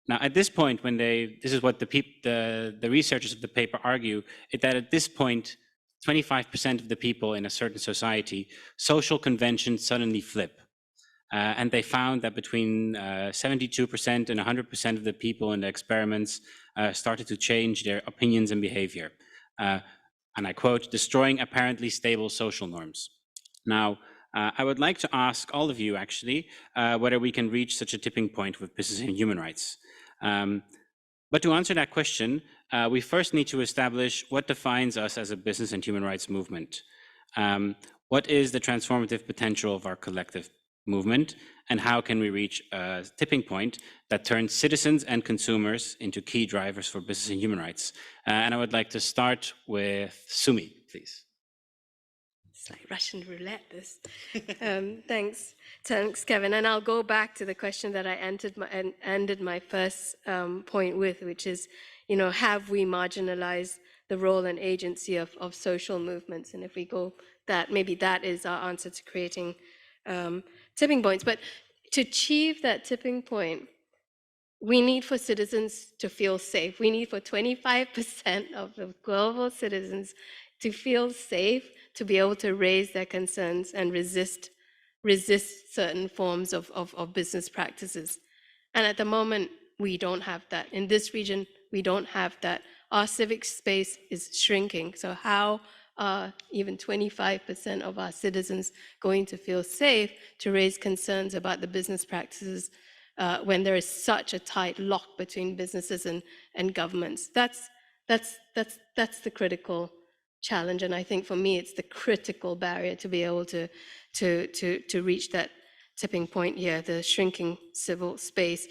Now, at this point, when this is what the researchers of the paper argue, is that at this point, 25% of the people in a certain society, social conventions suddenly flip. And they found that between 72% and 100% of the people in the experiments started to change their opinions and behavior. And I quote, destroying apparently stable social norms. Now, I would like to ask all of you, actually, whether we can reach such a tipping point with business and human rights. But to answer that question, we first need to establish what defines us as a business and human rights movement. What is the transformative potential of our collective movement, and how can we reach a tipping point that turns citizens and consumers into key drivers for business and human rights? And I would like to start with Sumi, please. It's like Russian roulette, this. Thanks, Kevin. And I'll go back to the question that I ended my first point with, which is, have we marginalized the role and agency of social movements? And if we go that, maybe that is our answer to creating tipping points. But to achieve that tipping point, we need for citizens to feel safe. We need for 25% of the global citizens to feel safe, to be able to raise their concerns and resist certain forms of business practices. And at the moment, we don't have that. In this region, we don't have that. Our civic space is shrinking. So how are even 25% of our citizens going to feel safe to raise concerns about the business practices when there is such a tight lock between businesses and governments? That's the critical challenge, and I think for me it's the critical barrier to be able to reach that tipping point here, the shrinking civic space.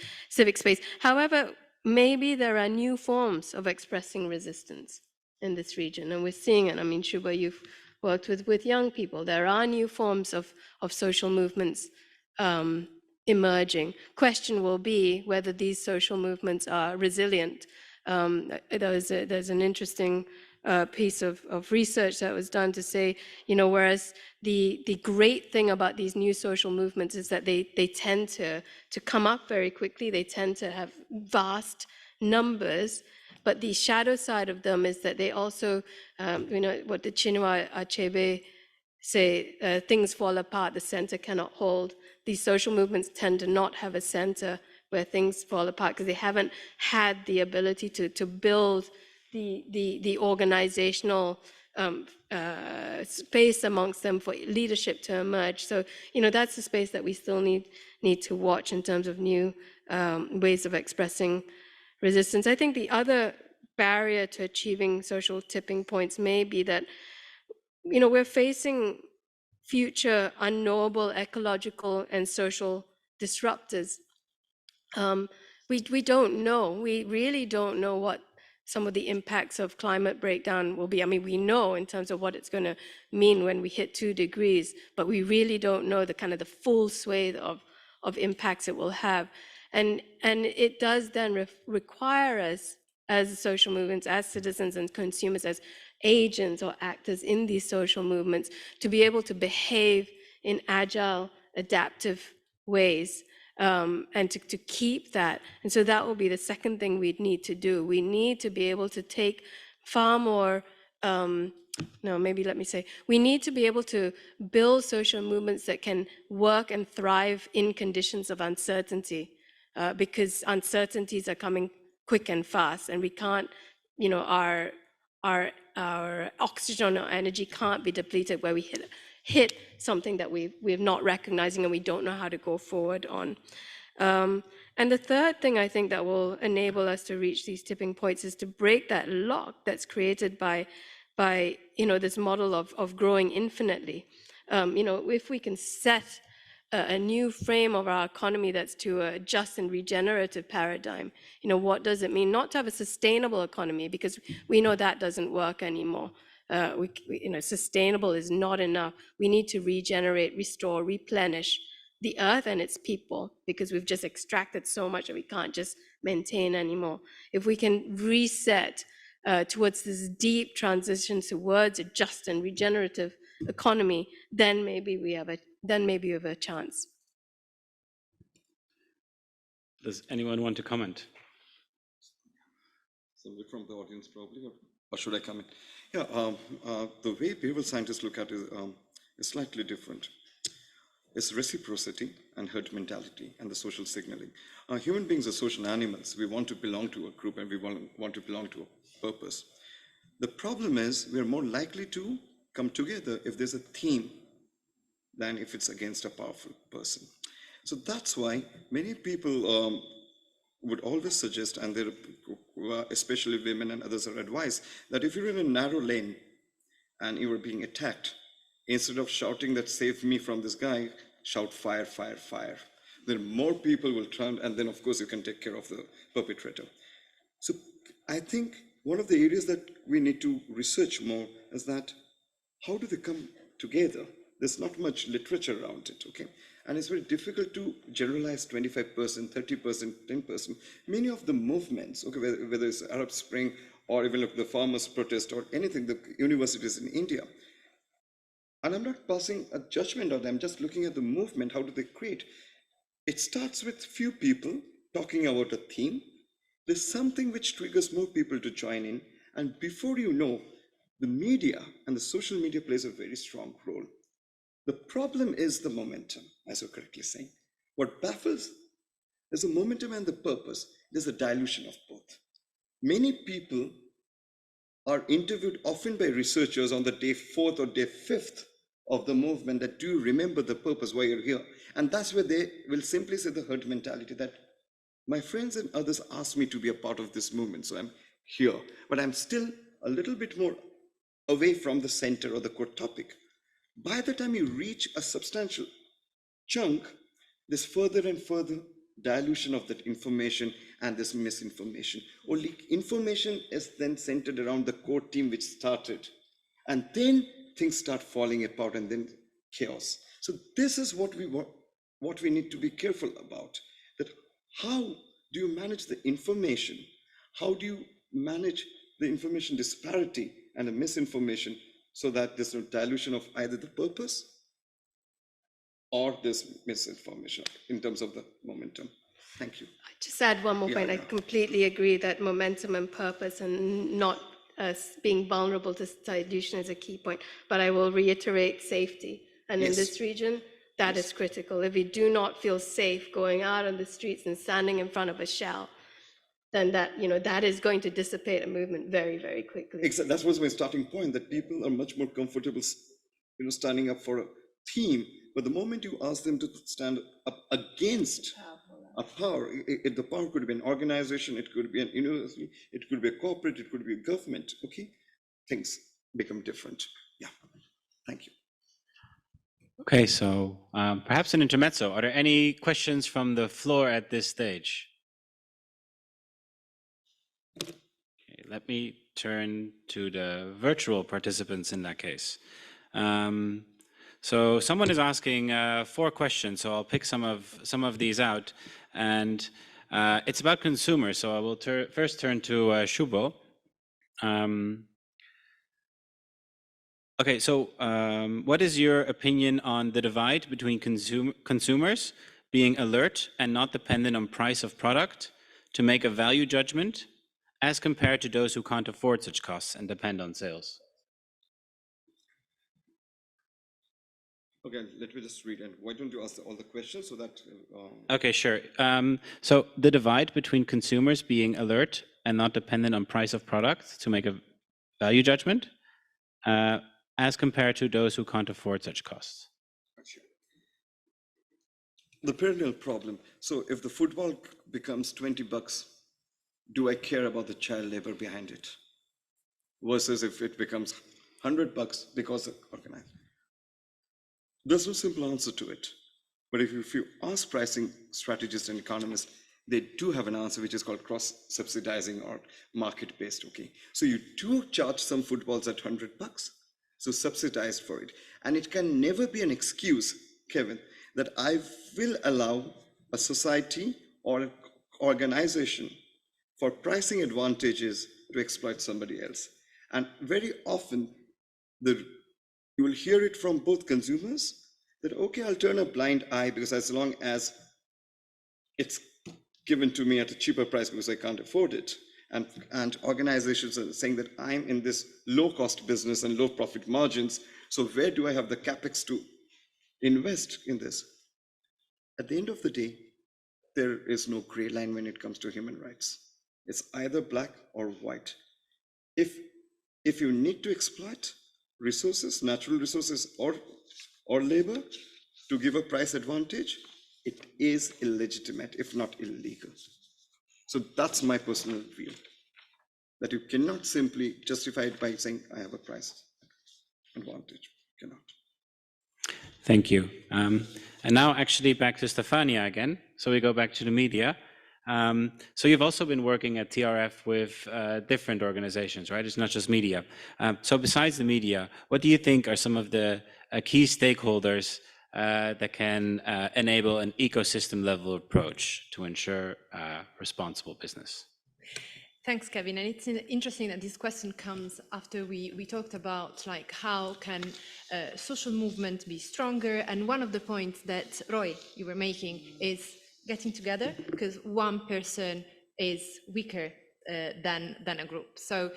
However, maybe there are new forms of expressing resistance in this region, and we're seeing it. I mean, Shubha, you've worked with young people. There are new forms of social movements emerging. Question will be whether these social movements are resilient. There's an interesting piece of research that was done to say, whereas the great thing about these new social movements is that they tend to come up very quickly, they tend to have vast numbers, but the shadow side of them is that they also, what the Chinua Achebe say, things fall apart, the center cannot hold. These social movements tend to not have a center where things fall apart because they haven't had the ability to build the organizational space amongst them for leadership to emerge. So, that's a space that we still need to watch in terms of new ways of expressing resistance. I think the other barrier to achieving social tipping points may be that, we're facing future unknowable ecological and social disruptors. We don't know. We really don't know what some of the impacts of climate breakdown will be. I mean, we know in terms of what it's going to mean when we hit 2 degrees, but we really don't know the kind of the full swathe of impacts it will have. And it does then require us as social movements, as citizens and consumers, as agents or actors in these social movements, to be able to behave in agile, adaptive ways. And to keep that. And so that will be the second thing we'd need to do. We need to be able to take far more, we need to be able to build social movements that can work and thrive in conditions of uncertainty, because uncertainties are coming quick and fast, and we can't, our oxygen or energy can't be depleted where we hit something that we're not recognizing and we don't know how to go forward on. And the third thing I think that will enable us to reach these tipping points is to break that lock that's created by this model of growing infinitely. If we can set a new frame of our economy that's to a just and regenerative paradigm, what does it mean? Not to have a sustainable economy, because we know that doesn't work anymore. Sustainable is not enough. We need to regenerate, restore, replenish the earth and its people, because we've just extracted so much that we can't just maintain anymore. If we can reset towards this deep transition towards a just and regenerative economy, then maybe we have a chance. Does anyone want to comment? Somebody from the audience probably, or should I come in? Yeah, the way behavioral scientists look at it is slightly different. It's reciprocity and herd mentality and the social signaling. Human beings are social animals. We want to belong to a group and we want to belong to a purpose. The problem is we're more likely to come together if there's a theme than if it's against a powerful person. So that's why many people would always suggest, and especially women and others are advised, that if you're in a narrow lane and you are being attacked, instead of shouting that save me from this guy, shout fire, fire, fire. Then more people will turn, and then of course you can take care of the perpetrator. So I think one of the areas that we need to research more is that how do they come together? There's not much literature around it, okay? And it's very difficult to generalize 25%, 30%, 10%. Many of the movements, okay, whether it's Arab Spring or even like the farmers' protest or anything, the universities in India. And I'm not passing a judgment on them, just looking at the movement, how do they create? It starts with few people talking about a theme. There's something which triggers more people to join in. And before you know, the media and the social media plays a very strong role. The problem is the momentum, as you're correctly saying. What baffles is the momentum and the purpose. There's a dilution of both. Many people are interviewed often by researchers on the day 4th or day 5th of the movement that do remember the purpose why you're here. And that's where they will simply say the herd mentality that my friends and others asked me to be a part of this movement, so I'm here. But I'm still a little bit more away from the center or the core topic. By the time you reach a substantial chunk, there's further and further dilution of that information and this misinformation. Only information is then centered around the core team which started. And then things start falling apart and then chaos. So this is what we need to be careful about. That how do you manage the information? How do you manage the information disparity and the misinformation so that there's no dilution of either the purpose or this misinformation in terms of the momentum? Thank you. I just add one more point. Yeah. I completely agree that momentum and purpose and not being vulnerable to dilution is a key point. But I will reiterate safety. And in this region, that is critical. If we do not feel safe going out on the streets and standing in front of a shell, then that is going to dissipate a movement very, very quickly. Exactly. That was my starting point, that people are much more comfortable, standing up for a theme. But the moment you ask them to stand up against a power, the power could be an organization, it could be an university, it could be a corporate, it could be a government, okay? Things become different. Yeah, thank you. Okay, so perhaps an intermezzo. Are there any questions from the floor at this stage? Okay, let me turn to the virtual participants in that case. So someone is asking 4 questions, so I'll pick some of these out, and it's about consumers. So I will first turn to Shubho. Okay, so what is your opinion on the divide between consumers being alert and not dependent on price of product to make a value judgment, as compared to those who can't afford such costs and depend on sales? Okay, let me just read. And why don't you ask all the questions so that... Okay, sure. So the divide between consumers being alert and not dependent on price of product to make a value judgment, as compared to those who can't afford such costs. The perennial problem. So if the football becomes $20, do I care about the child labor behind it? Versus if it becomes $100 because it's organized. There's no simple answer to it. But if you ask pricing strategists and economists, they do have an answer which is called cross-subsidizing or market-based, okay? So you do charge some footballs at $100, so subsidized for it. And it can never be an excuse, Kevin, that I will allow a society or an organization for pricing advantages to exploit somebody else. And very often, you will hear it from both consumers that, okay, I'll turn a blind eye because as long as it's given to me at a cheaper price because I can't afford it. And organizations are saying that I'm in this low cost business and low profit margins. So where do I have the capex to invest in this? At the end of the day, there is no gray line when it comes to human rights. It's either black or white. If you need to exploit resources, natural resources or labor to give a price advantage, it is illegitimate, if not illegal. So that's my personal view, that you cannot simply justify it by saying, I have a price advantage. You cannot. Thank you. And now actually back to Stefania again. So we go back to the media. So you've also been working at TRF with different organizations, right? It's not just media. So besides the media, what do you think are some of the key stakeholders that can enable an ecosystem level approach to ensure responsible business? Thanks, Kevin. And it's interesting that this question comes after we talked about like how can social movement be stronger. And one of the points that Roy, you were making is getting together, because one person is weaker than a group. So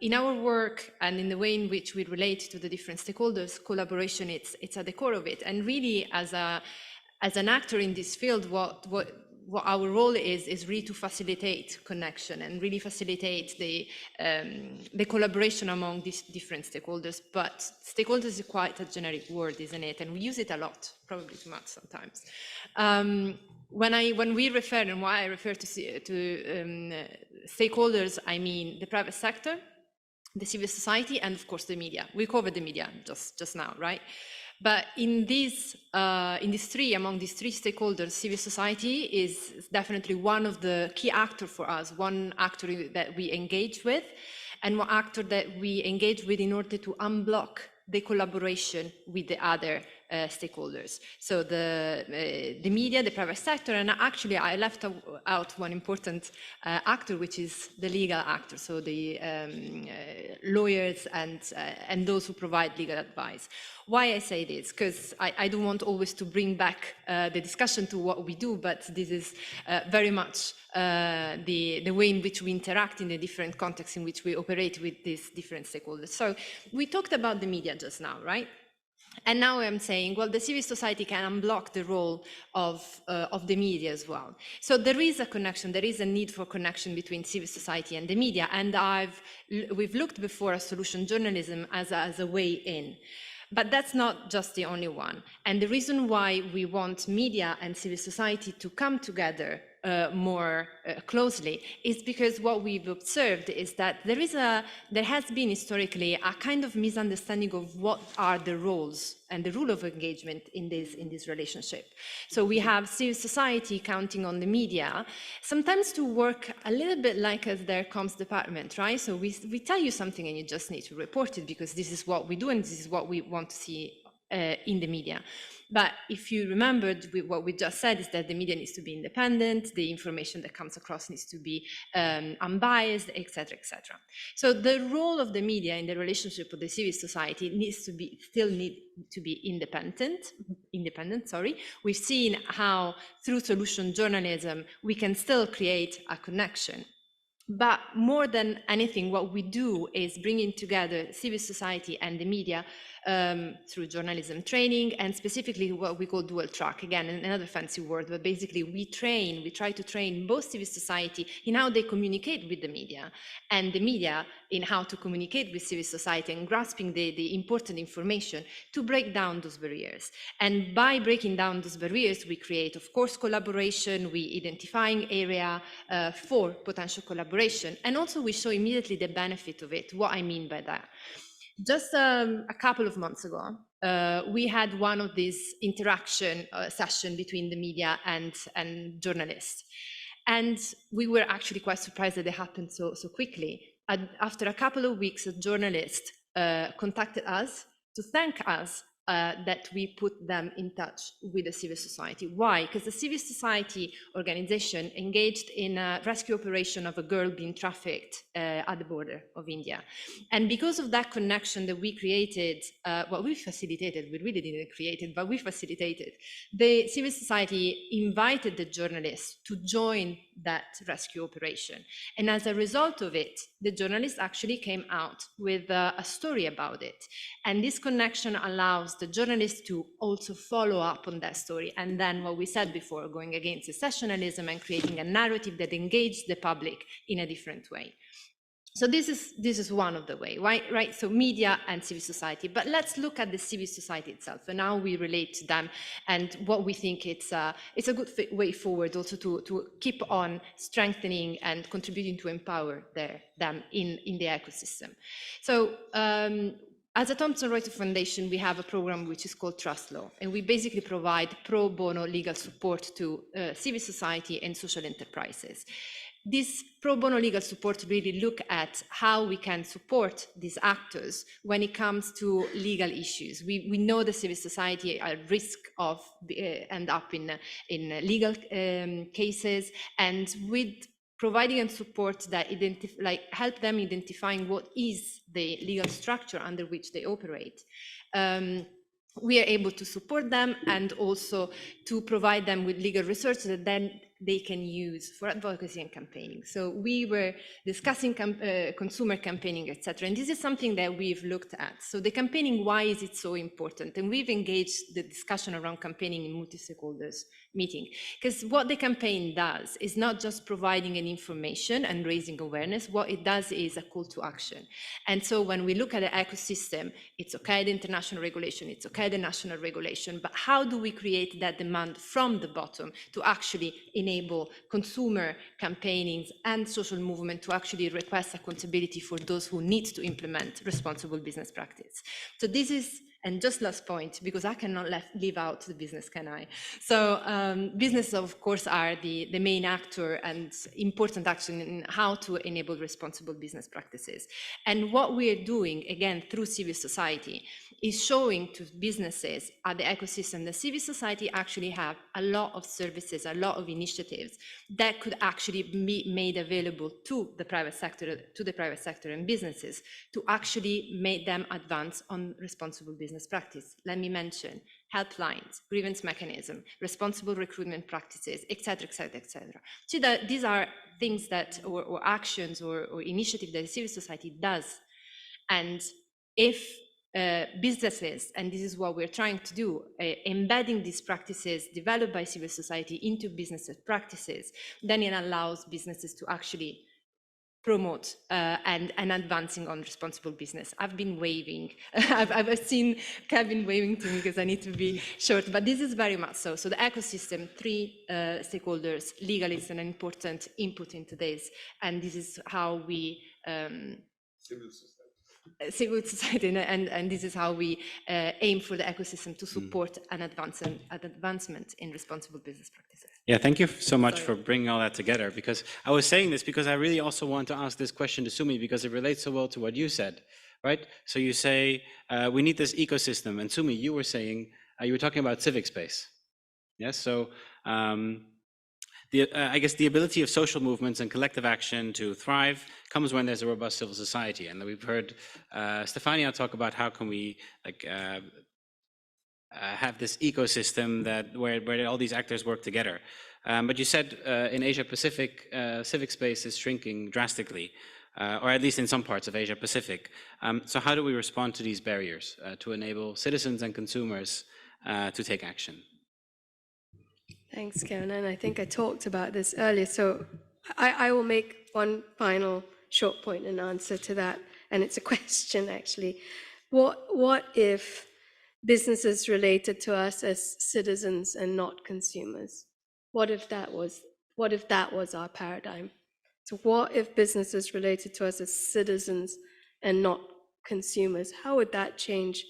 in our work and in the way in which we relate to the different stakeholders, collaboration, it's at the core of it. And really, as an actor in this field, what what our role is really to facilitate connection and really facilitate the collaboration among these different stakeholders. But stakeholders is quite a generic word, isn't it? And we use it a lot, probably too much sometimes. When we refer, and why I refer to stakeholders, I mean the private sector, the civil society, and of course the media. We covered the media just now, right? But in these among these three stakeholders, civil society is definitely one of the key actors for us, one actor that we engage with, and one actor that we engage with in order to unblock the collaboration with the other stakeholders. So the media, the private sector, and actually I left out one important actor, which is the legal actor, so the lawyers and those who provide legal advice. Why I say this? Because I don't want always to bring back the discussion to what we do, but this is very much the way in which we interact in the different contexts in which we operate with these different stakeholders. So we talked about the media just now, right? And now I'm saying, well, the civil society can unblock the role of the media as well. So there is a connection, there is a need for connection between civil society and the media. And we've looked before at solution journalism as a way in. But that's not just the only one. And the reason why we want media and civil society to come together more closely is because what we've observed is that there has been historically a kind of misunderstanding of what are the roles and the rule of engagement in this relationship. So we have civil society counting on the media, sometimes to work a little bit like as their comms department, right? So we tell you something and you just need to report it because this is what we do and this is what we want to see in the media. But if you remembered, what we just said is that the media needs to be independent, the information that comes across needs to be unbiased, etc., etc. So the role of the media in the relationship with the civil society still need to be independent. Sorry, we've seen how through solution journalism we can still create a connection. But more than anything, what we do is bringing together civil society and the media through journalism training, and specifically what we call dual track. Again, another fancy word, but basically we try to train both civil society in how they communicate with the media, and the media in how to communicate with civil society and grasping the important information to break down those barriers. And by breaking down those barriers, we create, of course, collaboration, we identifying area for potential collaboration, and also we show immediately the benefit of it. What I mean by that. Just a couple of months ago, we had one of these interaction session between the media and journalists. And we were actually quite surprised that it happened so quickly. After a couple of weeks, a journalist contacted us to thank us that we put them in touch with the civil society. Why? Because the civil society organization engaged in a rescue operation of a girl being trafficked at the border of India. And because of that connection that we created, we facilitated, we really didn't create it, but we facilitated, the civil society invited the journalists to join that rescue operation. And as a result of it, the journalists actually came out with a story about it. And this connection allows the journalists to also follow up on that story. And then what we said before, going against sensationalism and creating a narrative that engaged the public in a different way. So this is one of the way, right? So media and civil society. But let's look at the civil society itself and how we relate to them and what we think it's a good way forward also to keep on strengthening and contributing to empower them in the ecosystem. So as a Thompson Reuters Foundation, we have a program which is called Trust Law, and we basically provide pro bono legal support to civil society and social enterprises. This pro bono legal support really look at how we can support these actors when it comes to legal issues. We know the civil society are at risk of end up in legal cases, and with providing them support that help them identifying what is the legal structure under which they operate. We are able to support them and also to provide them with legal research that then they can use for advocacy and campaigning. So we were discussing consumer campaigning, etc. And this is something that we've looked at. So the campaigning, why is it so important? And we've engaged the discussion around campaigning in multi-stakeholders meeting. Because what the campaign does is not just providing an information and raising awareness, what it does is a call to action. And so when we look at the ecosystem, it's okay, the international regulation, it's okay, the national regulation, but how do we create that demand from the bottom to actually enable consumer campaignings and social movement to actually request accountability for those who need to implement responsible business practice? So this is, and just last point, because I cannot leave out the business, can I? So businesses, of course, are the main actor and important action in how to enable responsible business practices. And what we are doing, again, through civil society, is showing to businesses at the ecosystem that civil society actually have a lot of services, a lot of initiatives that could actually be made available to the private sector and businesses to actually make them advance on responsible business practice. Let me mention helplines, grievance mechanism, responsible recruitment practices, etc., etc., etc. So that these are things that, or actions or initiatives that civil society does. And if businesses, and this is what we're trying to do, embedding these practices developed by civil society into business practices, then it allows businesses to actually promote and advancing on responsible business. I've been waving. I've seen Kevin waving to me because I need to be short, but this is very much so. So the ecosystem, three stakeholders, legal is an important input into this, and this is how we civil society, and this is how we aim for the ecosystem to support an advancement in responsible business practices. Yeah, thank you so much for bringing all that together, because I was saying this because I really also want to ask this question to Sumi, because it relates so well to what you said, right? So you say, we need this ecosystem, and Sumi, you were saying, you were talking about civic space. Yes, so I guess the ability of social movements and collective action to thrive comes when there's a robust civil society. And we've heard Stefania talk about how can we have this ecosystem that where all these actors work together. But you said in Asia Pacific, civic space is shrinking drastically, or at least in some parts of Asia Pacific. So how do we respond to these barriers to enable citizens and consumers to take action? Thanks, Kevin. And I think I talked about this earlier. So I will make one final short point in answer to that. And it's a question, actually. What if businesses related to us as citizens and not consumers? What if that was our paradigm? So what if businesses related to us as citizens and not consumers? How would that change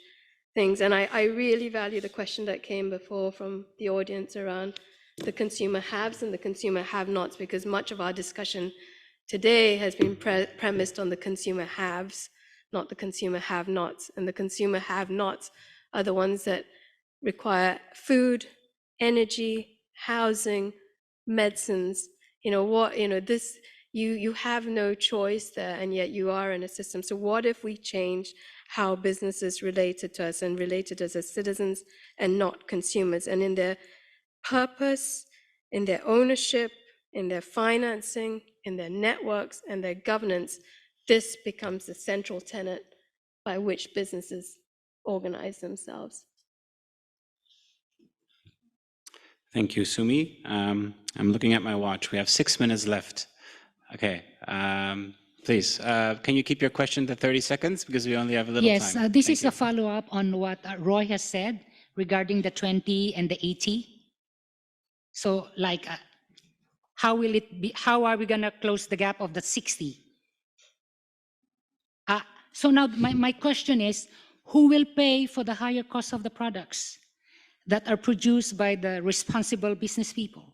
things? And I really value the question that came before from the audience around the consumer haves and the consumer have-nots, because much of our discussion today has been premised on the consumer haves, not the consumer have-nots. And the consumer have-nots are the ones that require food, energy, housing, medicines. You have no choice there, and yet you are in a system. So what if we change how businesses related to us and related to us as citizens and not consumers, and in their purpose, in their ownership, in their financing, in their networks, and their governance, this becomes the central tenet by which businesses organize themselves. Thank you, Sumi. I'm looking at my watch. We have 6 minutes left. Okay, please, can you keep your question to 30 seconds, because we only have a little time. Yes, this is a follow-up on what Roy has said regarding the 20 and the 80. So how will it be? How are we going to close the gap of the 60? So now my question is, who will pay for the higher cost of the products that are produced by the responsible business people?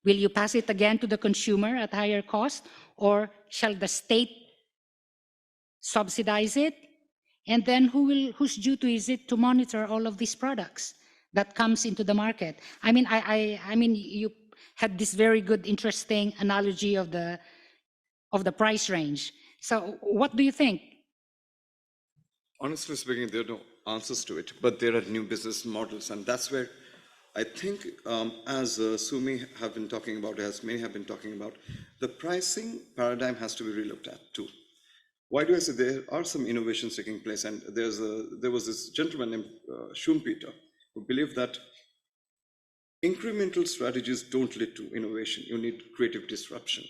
Will you pass it again to the consumer at higher cost, or shall the state subsidize it? And then whose duty is it to monitor all of these products that comes into the market? I mean, you had this very good, interesting analogy of the price range. So what do you think? Honestly speaking, there are no answers to it, but there are new business models, and that's where I think, as Sumi have been talking about, as many have been talking about, the pricing paradigm has to be relooked at too. Why do I say there are some innovations taking place? And there was this gentleman named Schumpeter who believed that incremental strategies don't lead to innovation. You need creative disruption.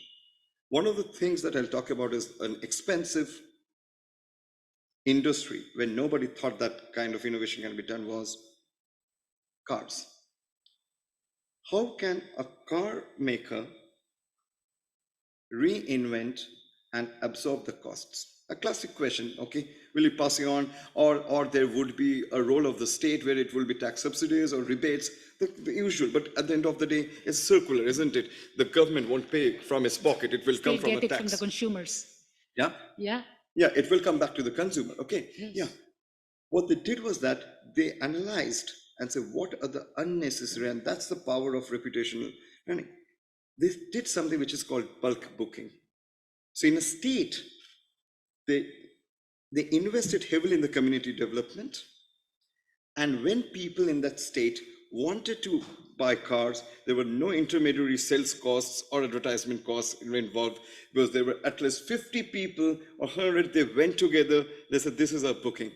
One of the things that I'll talk about is an expensive industry where nobody thought that kind of innovation can be done was cars. How can a car maker reinvent and absorb the costs? A classic question, okay? Will you pass it on, or there would be a role of the state where it will be tax subsidies or rebates, the usual. But at the end of the day, it's circular, isn't it? The government won't pay from its pocket; it will come from the Get it tax. from the consumers. Yeah, Yeah. yeah, it will come back to the consumer. Okay, Yes. yeah. What they did was that they analyzed and said, what are the unnecessary, and that's the power of reputational learning. They did something which is called bulk booking. So in a state, they invested heavily in the community development. And when people in that state wanted to buy cars, there were no intermediary sales costs or advertisement costs involved, because there were at least 50 people or 100, they went together, they said, this is our booking.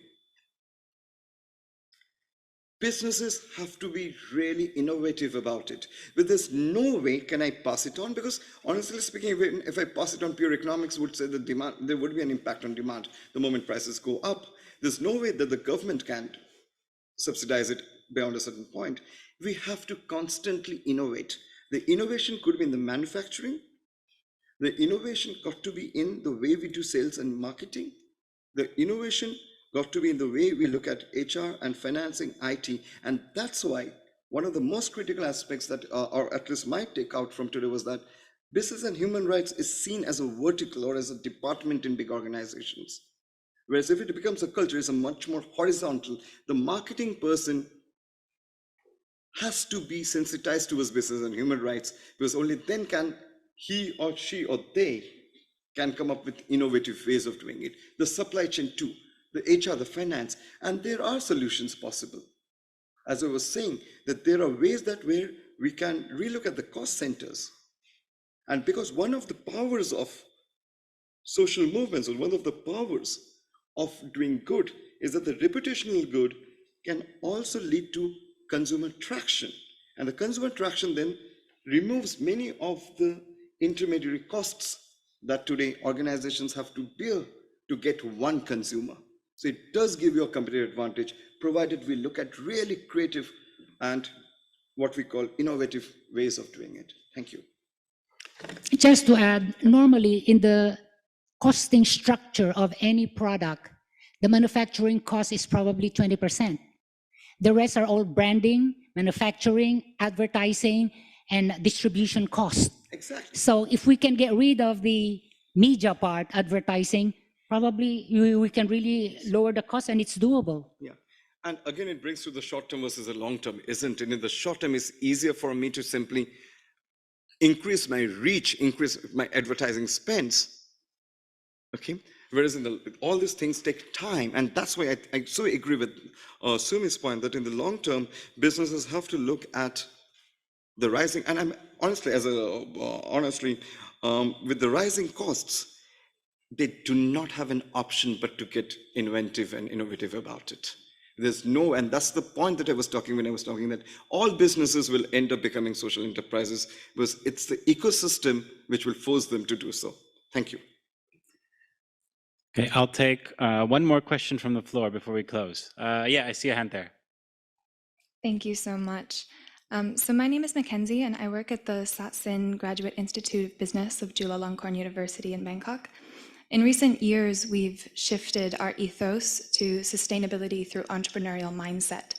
Businesses have to be really innovative about it. But there's no way can I pass it on, because honestly speaking, if I pass it on, pure economics would say that demand, there would be an impact on demand the moment prices go up. There's no way that the government can subsidize it beyond a certain point. We have to constantly innovate. The innovation could be in the manufacturing. The innovation got to be in the way we do sales and marketing. The innovation got to be in the way we look at HR and financing, IT. And that's why one of the most critical aspects that, or at least my takeout from today, was that business and human rights is seen as a vertical or as a department in big organizations. Whereas if it becomes a culture, it's a much more horizontal. The marketing person has to be sensitized towards business and human rights, because only then can he or she or they can come up with innovative ways of doing it. The supply chain too, the HR, the finance, and there are solutions possible. As I was saying, that there are ways that where we can relook at the cost centers. And because one of the powers of social movements, or one of the powers of doing good, is that the reputational good can also lead to consumer traction. And the consumer traction then removes many of the intermediary costs that today organizations have to bear to get one consumer. So it does give you a competitive advantage, provided we look at really creative and what we call innovative ways of doing it. Thank you. Just to add, normally in the costing structure of any product, the manufacturing cost is probably 20%. The rest are all branding, manufacturing, advertising, and distribution cost. Exactly. So if we can get rid of the media part, advertising, probably we can really lower the cost, and it's doable. Yeah. And again, it brings to the short term versus the long term, isn't it? In the short term, it's easier for me to simply increase my reach, increase my advertising spends. Okay. Whereas all these things take time. And that's why I so agree with Sumi's point that in the long term, businesses have to look at the rising, and I'm honestly, with the rising costs, they do not have an option but to get inventive and innovative about it. There's no, and that's the point that I was talking when I was talking that all businesses will end up becoming social enterprises, because it's the ecosystem which will force them to do so. Thank you. Okay, I'll take one more question from the floor before we close. Yeah, I see a hand there. Thank you so much. So my name is Mackenzie, and I work at the Satsin Graduate Institute of Business of Chulalongkorn University in Bangkok. In recent years, we've shifted our ethos to sustainability through entrepreneurial mindset.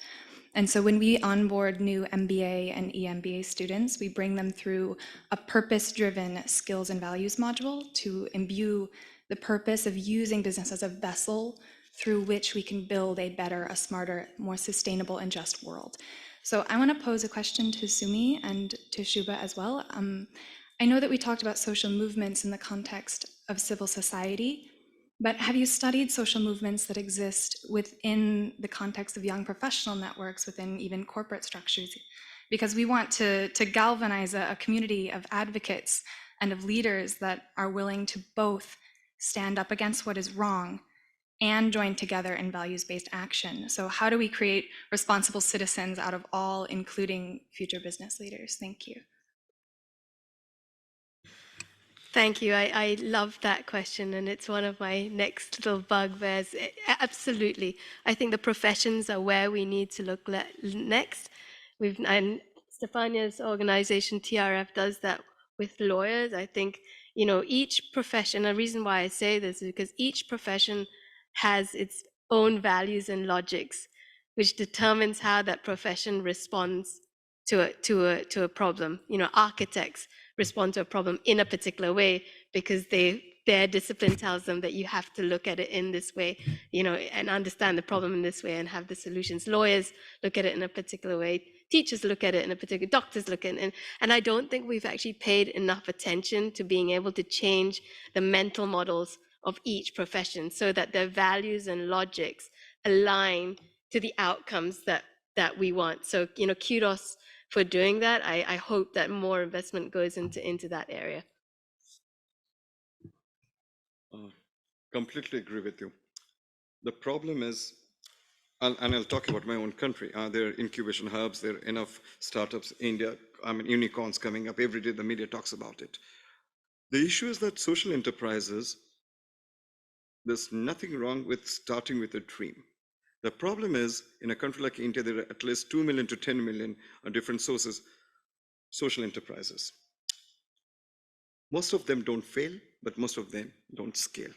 And so when we onboard new MBA and EMBA students, we bring them through a purpose-driven skills and values module to imbue the purpose of using business as a vessel through which we can build a better, a smarter, more sustainable and just world. So I want to pose a question to Sumi and to Shubha as well. I know that we talked about social movements in the context of civil society, but have you studied social movements that exist within the context of young professional networks, within even corporate structures? Because we want to galvanize a community of advocates and of leaders that are willing to both stand up against what is wrong and join together in values-based action. So how do we create responsible citizens out of all, including future business leaders? Thank you. Thank you. I love that question, and it's one of my next little bugbears. Absolutely. I think the professions are where we need to look next. And Stefania's organization, TRF, does that with lawyers. I think, each profession, the reason why I say this is because each profession has its own values and logics, which determines how that profession responds to a problem. Architects respond to a problem in a particular way because their discipline tells them that you have to look at it in this way, and understand the problem in this way and have the solutions. Lawyers look at it in a particular way. Teachers look at it in a particular, doctors look at it. And I don't think we've actually paid enough attention to being able to change the mental models of each profession so that their values and logics align to the outcomes that we want. So, kudos for doing that. I hope that more investment goes into that area. Completely agree with you. The problem is, and I'll talk about my own country. There are incubation hubs, there are enough startups, India, unicorns coming up. Every day the media talks about it. The issue is that social enterprises, there's nothing wrong with starting with a dream. The problem is, in a country like India, there are at least 2 million to 10 million different sources, social enterprises. Most of them don't fail, but most of them don't scale.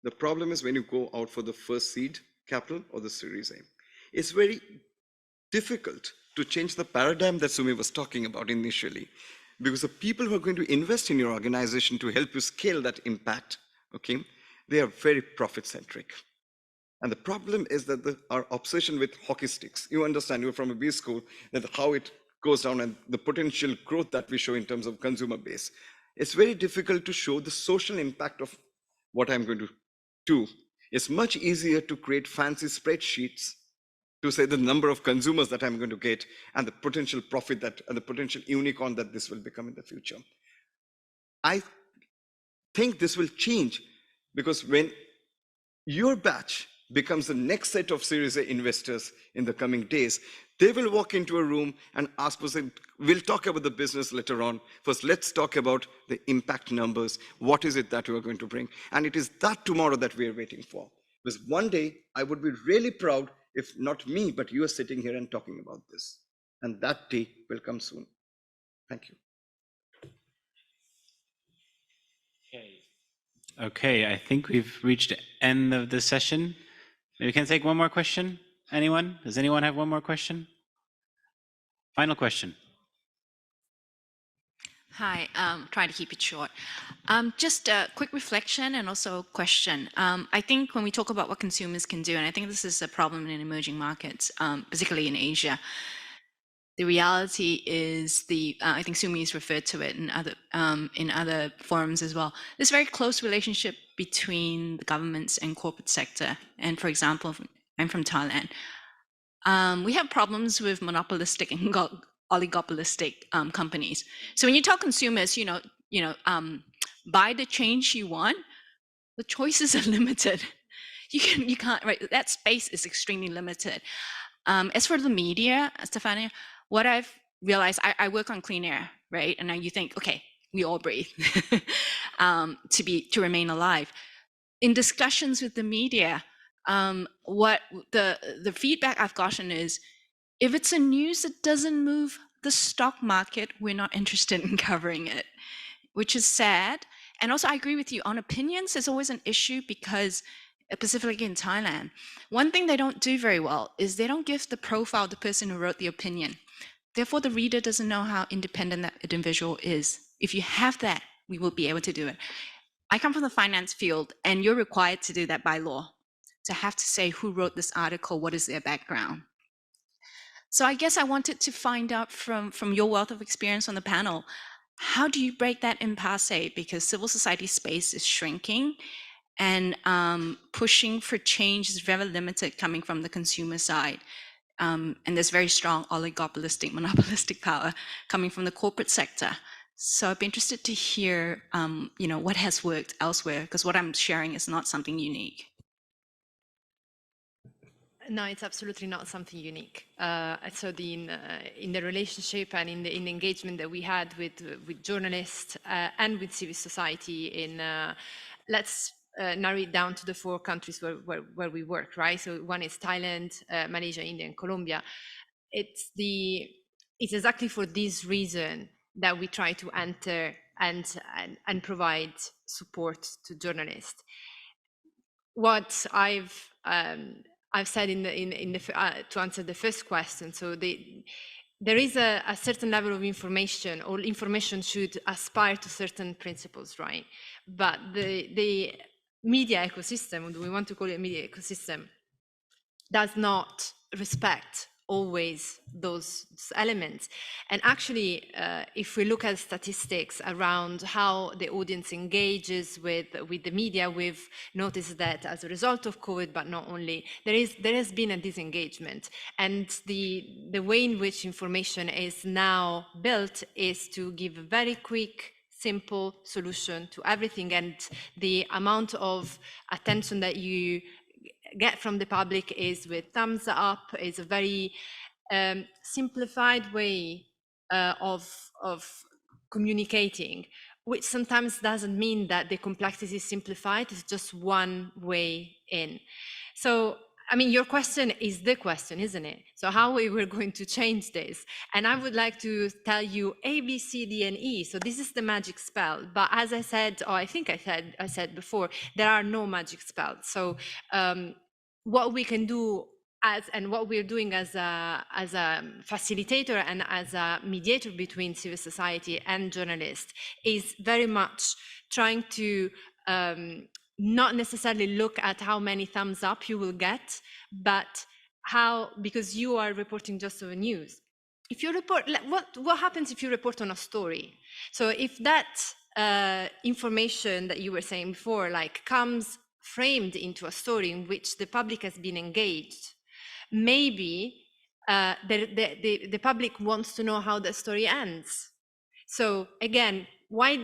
The problem is when you go out for the first seed capital or the Series A. It's very difficult to change the paradigm that Sumi was talking about initially, because the people who are going to invest in your organization to help you scale that impact, okay, they are very profit-centric. And the problem is that our obsession with hockey sticks, you understand, you're from a B school, that how it goes down and the potential growth that we show in terms of consumer base. It's very difficult to show the social impact of what I'm going to do. It's much easier to create fancy spreadsheets to say the number of consumers that I'm going to get and the potential profit and the potential unicorn that this will become in the future. I think this will change because when your batch becomes the next set of Series A investors in the coming days, they will walk into a room and ask us, we'll talk about the business later on. First, let's talk about the impact numbers. What is it that we are going to bring? And it is that tomorrow that we are waiting for. Because one day, I would be really proud if not me, but you are sitting here and talking about this. And that day will come soon. Thank you. Okay, I think we've reached the end of the session. Maybe we can take one more question. Anyone? Does anyone have one more question? Final question. Hi, try to keep it short. Just a quick reflection and also a question. I think when we talk about what consumers can do, and I think this is a problem in emerging markets, particularly in Asia, the reality is I think Sumi has referred to it in other forums as well. There's a very close relationship between the governments and corporate sector. And for example, I'm from Thailand. We have problems with monopolistic and oligopolistic companies. So when you tell consumers, buy the change you want, the choices are limited. You can't, right? That space is extremely limited. As for the media, Stefania, what I've realized, I work on clean air, right? And now you think, okay, we all breathe to remain alive. In discussions with the media, what the feedback I've gotten is, if it's a news that doesn't move the stock market, we're not interested in covering it, which is sad. And also I agree with you on opinions. There's always an issue because specifically in Thailand, one thing they don't do very well is they don't give the profile of the person who wrote the opinion. Therefore, the reader doesn't know how independent that individual is. If you have that, we will be able to do it. I come from the finance field, and you're required to do that by law, to have to say who wrote this article, what is their background. So I guess I wanted to find out from your wealth of experience on the panel, how do you break that impasse? Because civil society space is shrinking, and pushing for change is very limited coming from the consumer side. And there's very strong oligopolistic, monopolistic power coming from the corporate sector. So I'd be interested to hear, what has worked elsewhere, because what I'm sharing is not something unique. No, it's absolutely not something unique. So in the relationship and in the engagement that we had with journalists and with civil society let's narrow it down to the 4 countries where we work, right? So one is Thailand, Malaysia, India, and Colombia. It's exactly for this reason that we try to enter and provide support to journalists. What I've said to answer the first question, so there is a certain level of information, or information should aspire to certain principles, right? But the media ecosystem, do we want to call it a media ecosystem, does not respect always those elements. And actually, if we look at statistics around how the audience engages with the media, we've noticed that as a result of COVID, but not only, there has been a disengagement. And the way in which information is now built is to give a very quick, simple solution to everything. And the amount of attention that you get from the public is with thumbs up, is a very simplified way of communicating, which sometimes doesn't mean that the complexity is simplified, it's just one way in. So, I mean, your question is the question, isn't it? So how we're going to change this? And I would like to tell you A, B, C, D, and E. So this is the magic spell. But as I said, or I think I said before, there are no magic spells. So what we can do and what we're doing as a facilitator and as a mediator between civil society and journalists is very much trying to not necessarily look at how many thumbs up you will get, but how, because you are reporting just on the news. If you report, what happens if you report on a story? So if that information that you were saying before, like, comes framed into a story in which the public has been engaged, maybe the public wants to know how the story ends. So again, why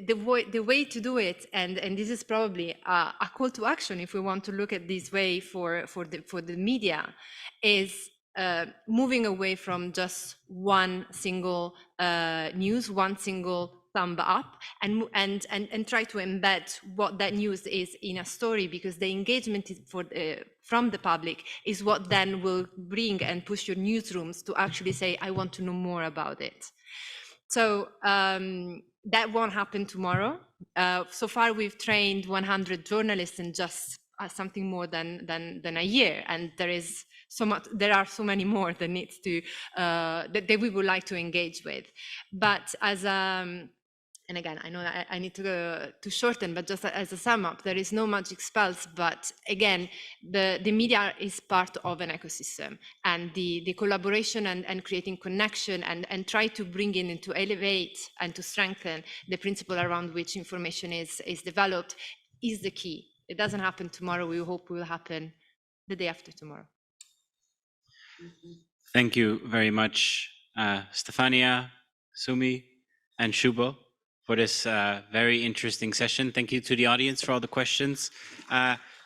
the way to do it, and this is probably a call to action if we want to look at this way for the media, is moving away from just one single news, one single thumb up, and try to embed what that news is in a story, because the engagement is from the public is what then will bring and push your newsrooms to actually say, I want to know more about it. So that won't happen tomorrow. So far, we've trained 100 journalists in just something more than a year, and there are so many more that needs to that we would like to engage with. But as and again, I know that I need to shorten, but just as a sum up, there is no magic spells. But again, the media is part of an ecosystem, and the collaboration and creating connection and try to bring in and to elevate and to strengthen the principle around which information is developed is the key. It doesn't happen tomorrow. We hope it will happen the day after tomorrow. Thank you very much, Stefania, Sumi, and Shubo, for this very interesting session. Thank you to the audience for all the questions.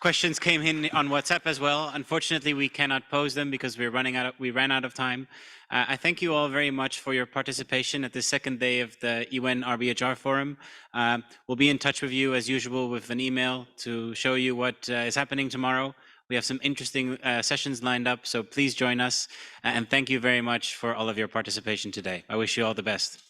Questions came in on WhatsApp as well. Unfortunately, we cannot pose them because we ran out of time. I thank you all very much for your participation at the second day of the UN RBHR Forum. We'll be in touch with you as usual with an email to show you what is happening tomorrow. We have some interesting sessions lined up, so please join us. And thank you very much for all of your participation today. I wish you all the best.